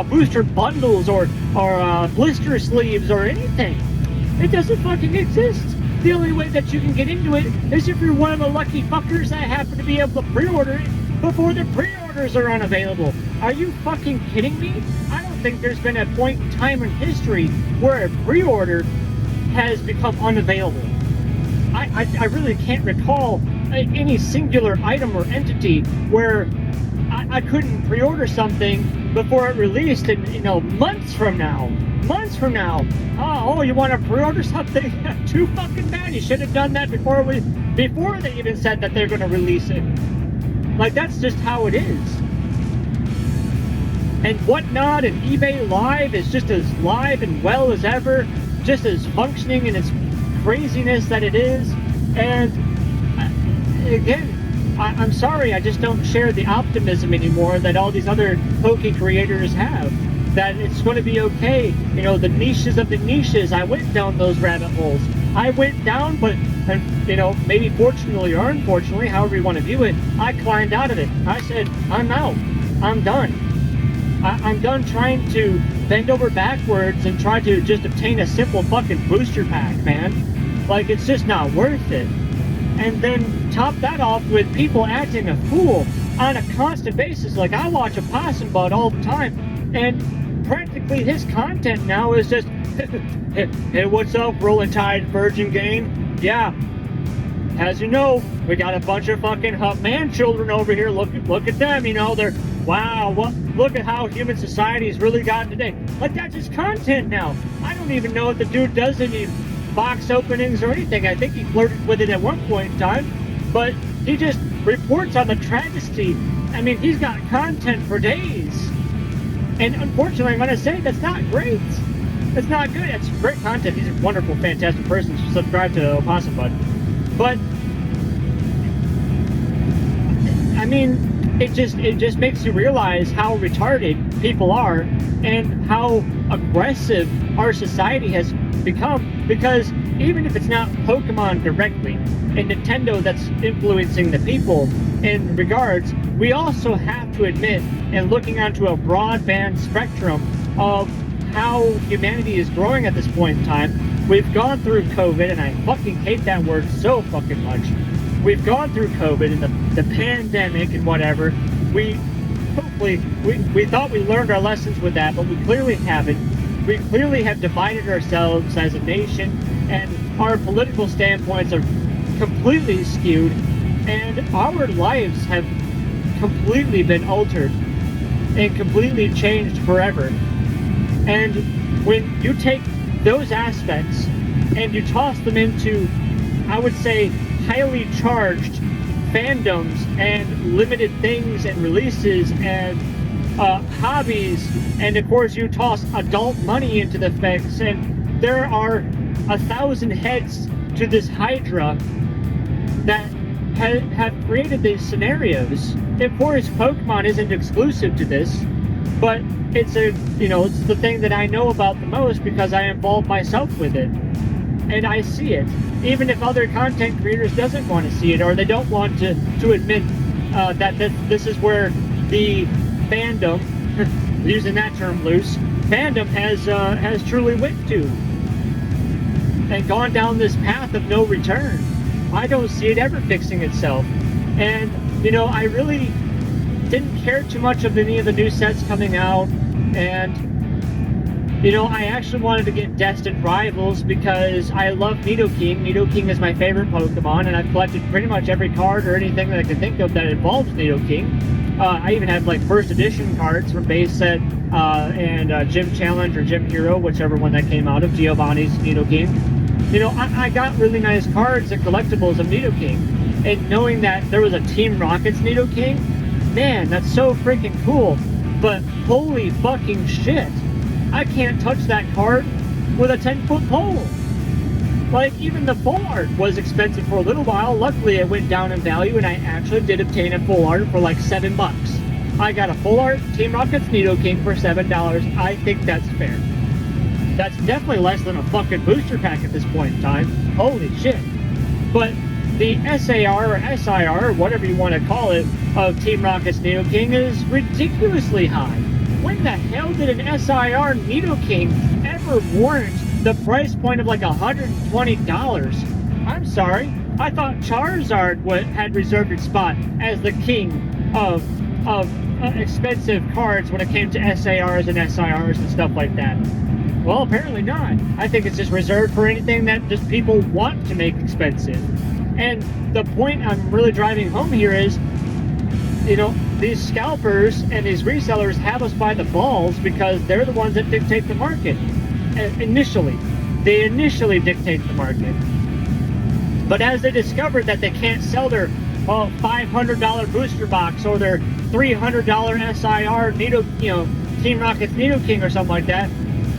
booster bundles or blister sleeves or anything. It doesn't fucking exist. The only way that you can get into it is if you're one of the lucky fuckers that happen to be able to pre-order it before the pre-orders are unavailable. Are you fucking kidding me? I don't think there's been a point in time in history where a pre-order has become unavailable. I really can't recall any singular item or entity where I couldn't pre-order something before it released, and months from now, oh, you want to pre-order something? Too fucking bad. You should have done that before they even said that they're going to release it. Like, that's just how it is. And Whatnot and eBay Live is just as live and well as ever, just as functioning in its craziness that it is. And again, I'm sorry, I just don't share the optimism anymore that all these other Poke creators have. That it's going to be okay. The niches of the niches, I went down those rabbit holes. I went down, but, maybe fortunately or unfortunately, however you want to view it, I climbed out of it. I said, I'm out. I'm done. I'm done trying to bend over backwards and try to just obtain a simple fucking booster pack, man. Like, it's just not worth it. And then top that off with people acting a fool on a constant basis. Like, I watch a Possum Bud all the time, and practically his content now is just, hey, what's up, Rolling Tide Virgin Gang? Yeah, as you know, we got a bunch of fucking man children over here. Look at them, they're, wow, look at how human society's really gotten today. Like, that's his content now. I don't even know if the dude does any box openings or anything. I think he flirted with it at one point in time, but he just reports on the travesty. I mean, he's got content for days. And unfortunately, I'm going to say that's not great. It's not good. It's great content. He's a wonderful, fantastic person. Subscribe to Opossum Bud. But I mean, it just makes you realize how retarded people are and how aggressive our society has become. Because even if it's not Pokemon directly and Nintendo that's influencing the people in regards, we also have to admit, and looking onto a broadband spectrum of how humanity is growing at this point in time, we've gone through COVID, and I fucking hate that word so fucking much. We've gone through COVID and the pandemic and whatever. We thought we learned our lessons with that, but we clearly haven't. We clearly have divided ourselves as a nation, and our political standpoints are completely skewed, and our lives have completely been altered and completely changed forever. And when you take those aspects and you toss them into, I would say, highly charged fandoms and limited things and releases and hobbies, and of course you toss adult money into the mix, and there are 1,000 heads to this hydra that have created these scenarios. Of course, Pokemon isn't exclusive to this, but it's it's the thing that I know about the most because I involve myself with it, and I see it. Even if other content creators doesn't want to see it, or they don't want to admit that this is where the fandom, using that term loose, fandom has truly went to, and gone down this path of no return. I don't see it ever fixing itself. And I really didn't care too much of any of the new sets coming out, and I actually wanted to get Destined Rivals because I love Nidoking. Nidoking is my favorite Pokemon, and I've collected pretty much every card or anything that I can think of that involves Nidoking. I even have like first edition cards from base set and Gym Challenge or Gym Hero, whichever one that came out of Giovanni's Nidoking. I got really nice cards and collectibles of Nidoking, and knowing that there was a Team Rocket's Nidoking, man, that's so freaking cool. But holy fucking shit, I can't touch that card with a 10-foot pole. Like, even the full art was expensive for a little while. Luckily, it went down in value, and I actually did obtain a full art for like $7. I got a full art Team Rocket's Nidoking for $7. I think that's fair. That's definitely less than a fucking booster pack at this point in time. Holy shit. But the SAR or SIR, or whatever you want to call it, of Team Rocket's Nidoking is ridiculously high. When the hell did an SIR Nidoking ever warrant the price point of like $120? I'm sorry, I thought Charizard had reserved its spot as the king of expensive cards when it came to SARs and SIRs and stuff like that. Well, apparently not. I think it's just reserved for anything that just people want to make expensive. And the point I'm really driving home here is, these scalpers and these resellers have us by the balls because they're the ones that dictate the market. Initially. They initially dictate the market. But as they discovered that they can't sell their $500 booster box or their $300 SIR Team Rocket's Nidoking or something like that,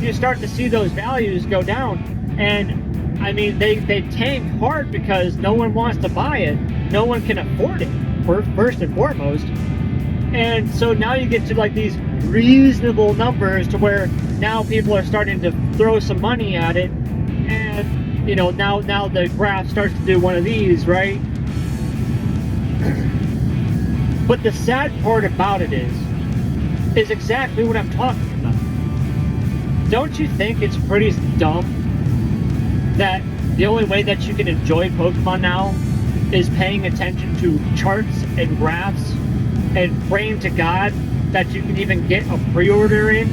you start to see those values go down. And I mean, they tank hard because no one wants to buy it. No one can afford it, first and foremost. And so now you get to like these reasonable numbers to where now people are starting to throw some money at it. And now the graph starts to do one of these, right? But the sad part about it is exactly what I'm talking about. Don't you think it's pretty dumb that the only way that you can enjoy Pokemon now is paying attention to charts and graphs and praying to God that you can even get a pre-order in,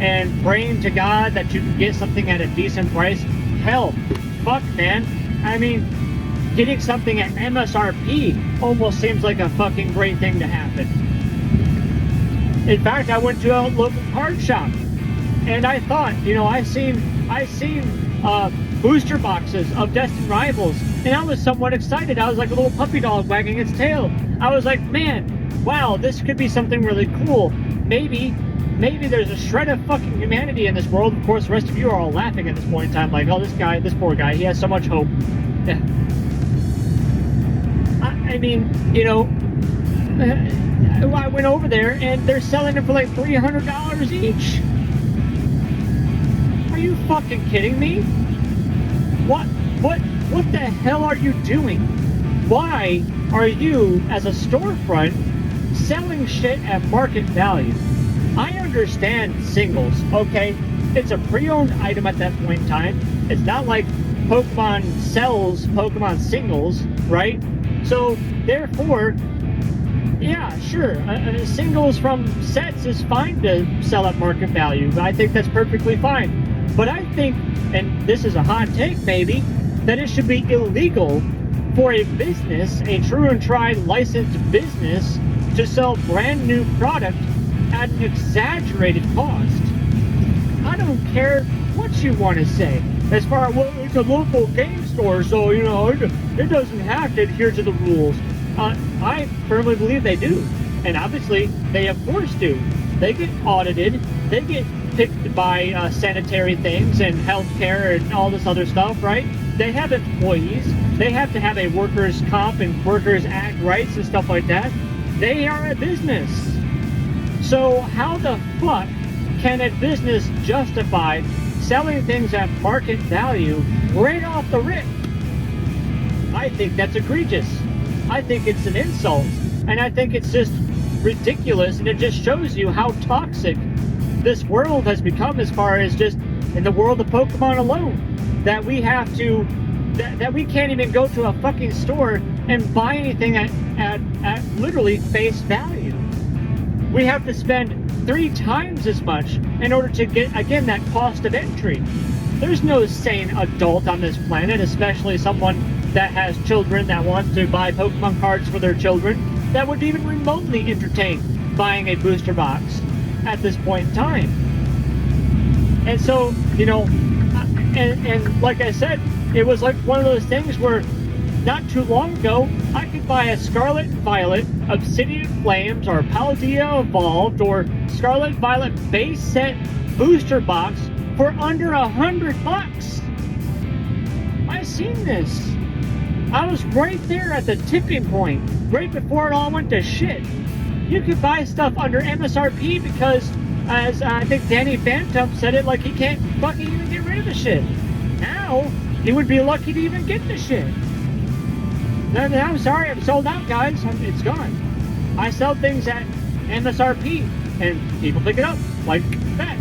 and praying to God that you can get something at a decent price? Hell, fuck, man. I mean, getting something at MSRP almost seems like a fucking great thing to happen. In fact, I went to a local card shop, and I thought, I seen booster boxes of Destined Rivals, and I was somewhat excited. I was like a little puppy dog wagging its tail. I was like, man, wow, this could be something really cool. Maybe there's a shred of fucking humanity in this world. Of course, the rest of you are all laughing at this point in time, like, oh, this poor guy, he has so much hope. Yeah. I mean, I went over there and they're selling it for like $300 each. Are you fucking kidding me? What the hell are you doing? Why are you, as a storefront, selling shit at market value? I understand singles, okay? It's a pre-owned item at that point in time. It's not like Pokemon sells Pokemon singles, right? So, therefore, yeah, sure, singles from sets is fine to sell at market value. I think that's perfectly fine. But I think, and this is a hot take maybe, that it should be illegal for a business, a true and tried licensed business, to sell brand new product at an exaggerated cost. I don't care what you want to say. As far as, well, it's a local game store, so, it doesn't have to adhere to the rules. I firmly believe they do. And obviously, they of course do. They get audited, they get picked by sanitary things and healthcare and all this other stuff, right? They have employees. They have to have a workers' comp and workers' act rights and stuff like that. They are a business. So how the fuck can a business justify selling things at market value right off the rip? I think that's egregious. I think it's an insult. And I think it's just ridiculous, and it just shows you how toxic this world has become, as far as just in the world of Pokemon alone, that we have to, that we can't even go to a fucking store and buy anything at literally face value. We have to spend 3 times as much in order to get, again, that cost of entry. There's no sane adult on this planet, especially someone that has children that wants to buy Pokemon cards for their children, that would even remotely entertain buying a booster box at this point in time. And so, you know, and like I said, it was like one of those things where not too long ago, I could buy a Scarlet and Violet Obsidian Flames or Paldea Evolved or Scarlet Violet base set booster box for under $100. I seen this. I was right there at the tipping point, right before it all went to shit. You could buy stuff under MSRP because, as I think Danny Phantom said it, like he can't fucking even get rid of the shit. Now, he would be lucky to even get the shit. I'm sorry, I'm sold out, guys. It's gone. I sell things at MSRP, and people pick it up like that.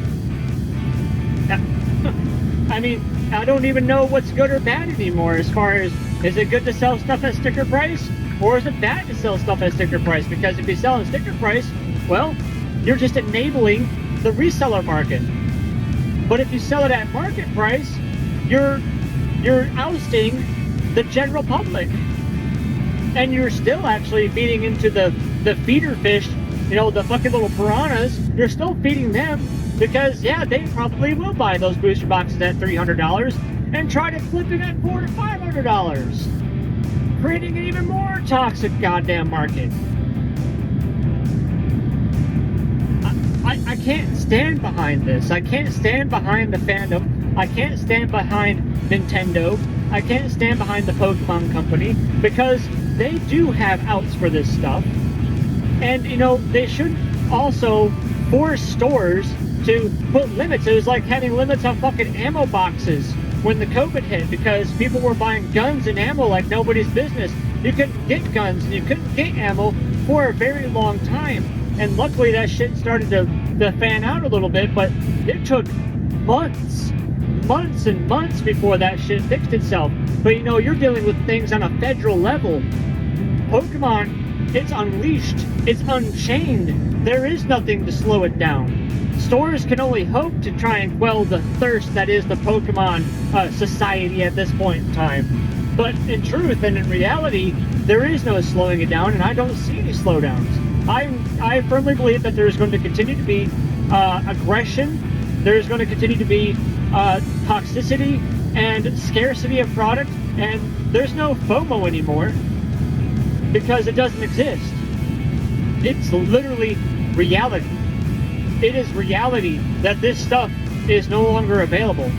I mean, I don't even know what's good or bad anymore as far as, is it good to sell stuff at sticker price, or is it bad to sell stuff at sticker price? Because if you sell at sticker price, well, you're just enabling the reseller market. But if you sell it at market price, you're ousting the general public. And you're still actually feeding into the feeder fish, you know, the fucking little piranhas. You're still feeding them because, yeah, they probably will buy those booster boxes at $300 and try to flip it at $400 to $500, creating an even more toxic goddamn market. I can't stand behind this. I can't stand behind the fandom. I can't stand behind Nintendo. I can't stand behind the Pokemon Company because they do have outs for this stuff. And, you know, they should also force stores to put limits. It was like having limits on fucking ammo boxes when the COVID hit because people were buying guns and ammo like nobody's business. You couldn't get guns and you couldn't get ammo for a very long time. And luckily that shit started to fan out a little bit, but it took months and months before that shit fixed itself. But you know, you're dealing with things on a federal level. Pokemon, it's unleashed, it's unchained. There is nothing to slow it down. Stores can only hope to try and quell the thirst that is the Pokemon society at this point in time. But in truth and in reality, there is no slowing it down, and I don't see any slowdowns. I firmly believe that there is going to continue to be aggression. There is going to continue to be toxicity and scarcity of product, and there's no FOMO anymore because it doesn't exist. It's literally reality. It is reality that this stuff is no longer available.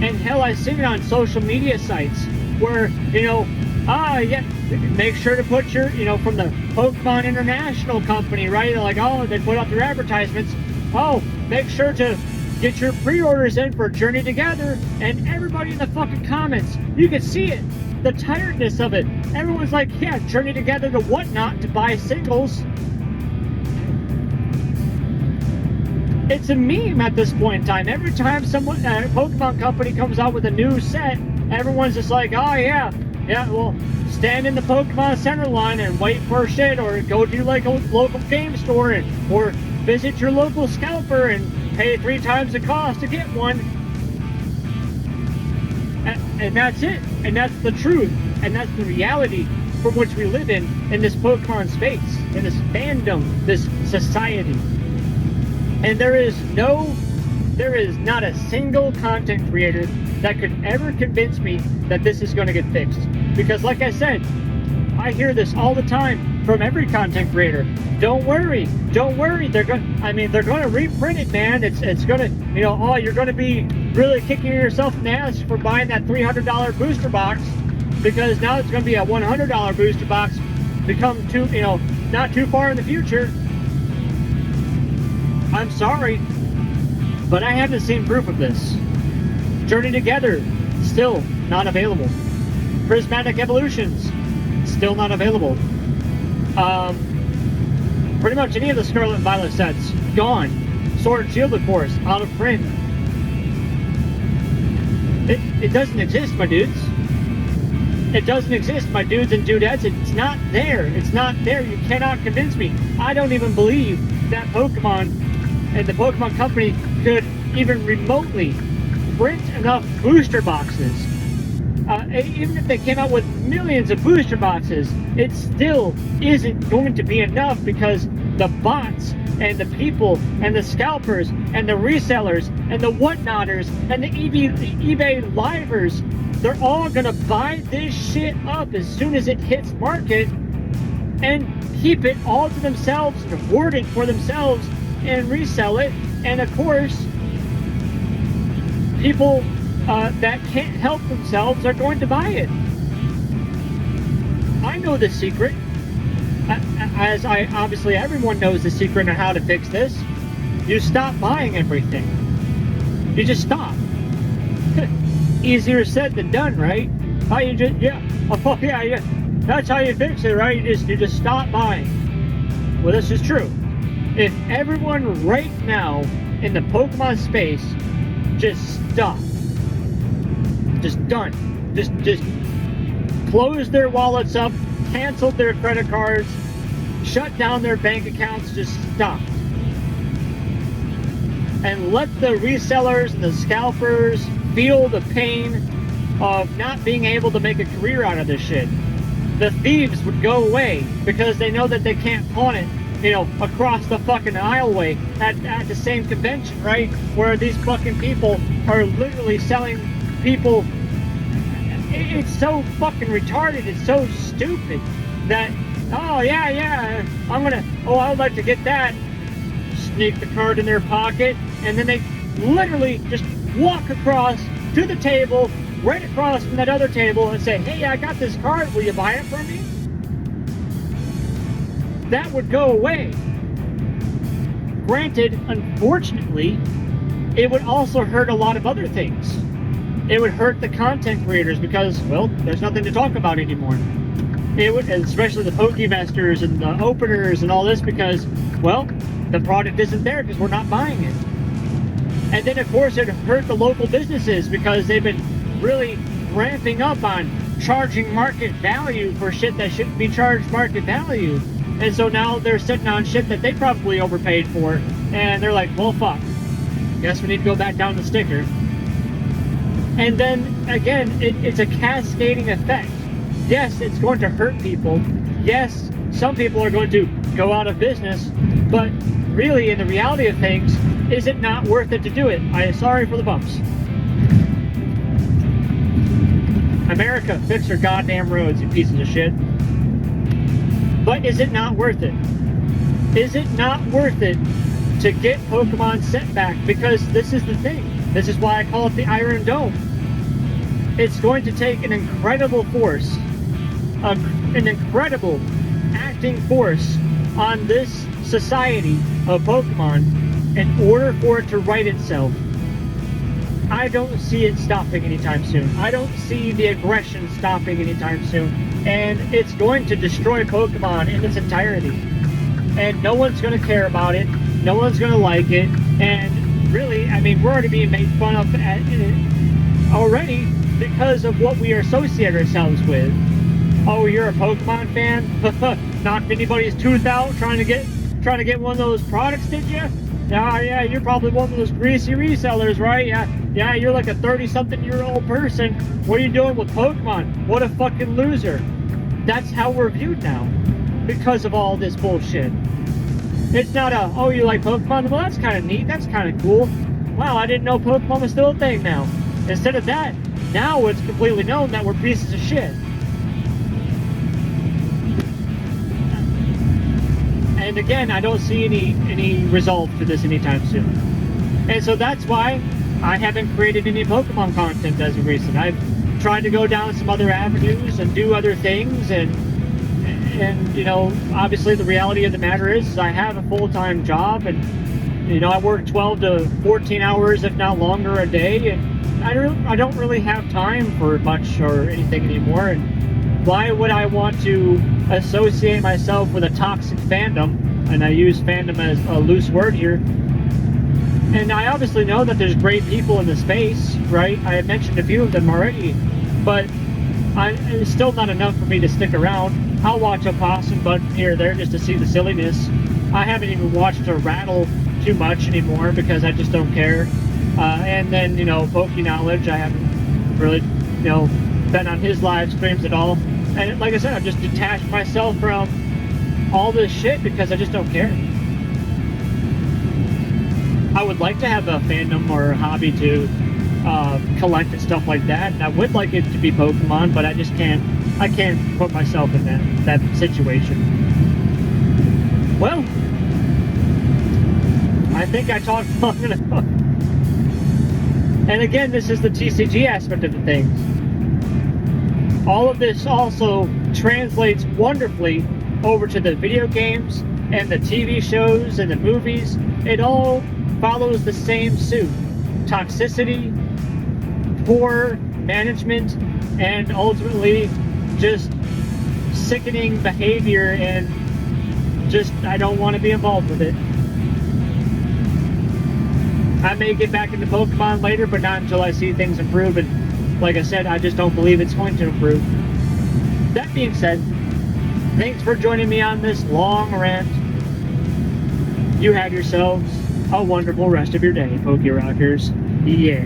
And hell, I've seen it on social media sites where, you know, yeah, make sure to put your, you know, from the Pokemon International company, right? Like, oh, they put up their advertisements. Oh, make sure to get your pre-orders in for Journey Together, and everybody in the fucking comments, you can see it, the tiredness of it. Everyone's like, yeah, Journey Together to whatnot to buy singles. It's a meme at this point in time. Every time someone, a Pokemon company comes out with a new set, everyone's just like, oh yeah, well, stand in the Pokemon Center line and wait for shit, or go to like a local game store, or visit your local scalper and pay 3 times the cost to get one. And that's it. And that's the truth. And that's the reality from which we live in this Pokemon space, in this fandom, this society. And there is not a single content creator that could ever convince me that this is going to get fixed. Because like I said, I hear this all the time from every content creator. Don't worry. They're going to reprint it, man. It's going to, you know, oh, you're going to be really kicking yourself in the ass for buying that $300 booster box, because now it's going to be a $100 booster box become too, you know, not too far in the future. I'm sorry, but I haven't seen proof of this. Journey Together, still not available. Prismatic Evolutions, still not available. Pretty much any of the Scarlet and Violet sets, gone. Sword and Shield, of course, out of print. It doesn't exist, my dudes. It doesn't exist, my dudes and dudettes. It's not there. It's not there. You cannot convince me. I don't even believe that Pokemon and the Pokemon Company could even remotely print enough booster boxes. Even if they came out with millions of booster boxes, it still isn't going to be enough because the bots and the people and the scalpers and the resellers and the whatnotters and the eBay livers, they're all gonna buy this shit up as soon as it hits market and keep it all to themselves and hoard it for themselves and resell it. And of course, people that can't help themselves are going to buy it. I know the secret. As obviously everyone knows the secret on how to fix this. You stop buying everything. You just stop. Easier said than done, right? Oh, you just, yeah. Oh, yeah. That's how you fix it, right? You just stop buying. Well, this is true. If everyone right now in the Pokemon space just stopped, just done, just closed their wallets up, canceled their credit cards, shut down their bank accounts, just stopped. And let the resellers and the scalpers feel the pain of not being able to make a career out of this shit. The thieves would go away because they know that they can't pawn it, you know, across the fucking aisleway at the same convention, right? Where these fucking people are literally selling people. It's so fucking retarded, it's so stupid that, oh yeah, I'd like to get that. Sneak the card in their pocket, and then they literally just walk across to the table, right across from that other table, and say, hey, I got this card, will you buy it from me? That would go away. Granted, unfortunately, it would also hurt a lot of other things. It would hurt the content creators because, well, there's nothing to talk about anymore. It would, especially the Pokemasters and the openers and all this, because, well, the product isn't there because we're not buying it. And then, of course, it hurt the local businesses because they've been really ramping up on charging market value for shit that shouldn't be charged market value. And so now they're sitting on shit that they probably overpaid for, and they're like, well, fuck. Guess we need to go back down the sticker. And then, again, it's a cascading effect. Yes, it's going to hurt people. Yes, some people are going to go out of business, but really, in the reality of things, is it not worth it to do it? I am sorry for the bumps. America, fix your goddamn roads, you pieces of shit. But is it not worth it? Is it not worth it to get Pokemon set back? Because this is the thing. This is why I call it the Iron Dome. It's going to take an incredible force, an incredible acting force on this society of Pokemon in order for it to right itself. I don't see it stopping anytime soon. I don't see the aggression stopping anytime soon. And it's going to destroy Pokemon in its entirety. And no one's going to care about it. No one's going to like it. And really, I mean, we're already being made fun of already because of what we associate ourselves with. Oh, you're a Pokemon fan? Knocked anybody's tooth out trying to get one of those products, did you? Yeah, you're probably one of those greasy resellers, right? Yeah, you're like a 30-something-year-old person. What are you doing with Pokemon? What a fucking loser. That's how we're viewed now because of all this bullshit. It's not a, oh, you like Pokemon? Well, that's kind of neat. That's kind of cool. Wow, I didn't know Pokemon was still a thing now. Instead of that, now it's completely known that we're pieces of shit. And again, I don't see any resolve to this anytime soon. And so that's why I haven't created any Pokemon content as of recent. I've tried to go down some other avenues and do other things, and you know, obviously the reality of the matter is I have a full-time job, and you know, I work 12 to 14 hours, if not longer, a day, and I don't really have time for much or anything anymore. And why would I want to associate myself with a toxic fandom? And I use fandom as a loose word here. And I obviously know that there's great people in the space, right? I have mentioned a few of them already, but it's still not enough for me to stick around. I'll watch a possum button here or there just to see the silliness. I haven't even watched a rattle too much anymore because I just don't care. And then, you know, Poke Knowledge, I haven't really, you know, been on his live streams at all. And like I said, I've just detached myself from all this shit because I just don't care. I would like to have a fandom or a hobby to collect and stuff like that, and I would like it to be Pokemon, but I just can't. I can't put myself in that situation. Well, I think I talked long enough. And again, this is the TCG aspect of the things. All of this also translates wonderfully over to the video games and the TV shows and the movies. It all follows the same suit: toxicity, poor management, and ultimately just sickening behavior, and just I don't want to be involved with it. I may get back into Pokemon later, but not until I see things improve, and like I said, I just don't believe it's going to improve. That being said, thanks for joining me on this long rant. You have yourselves a wonderful rest of your day, Poke Rockers. Yeah.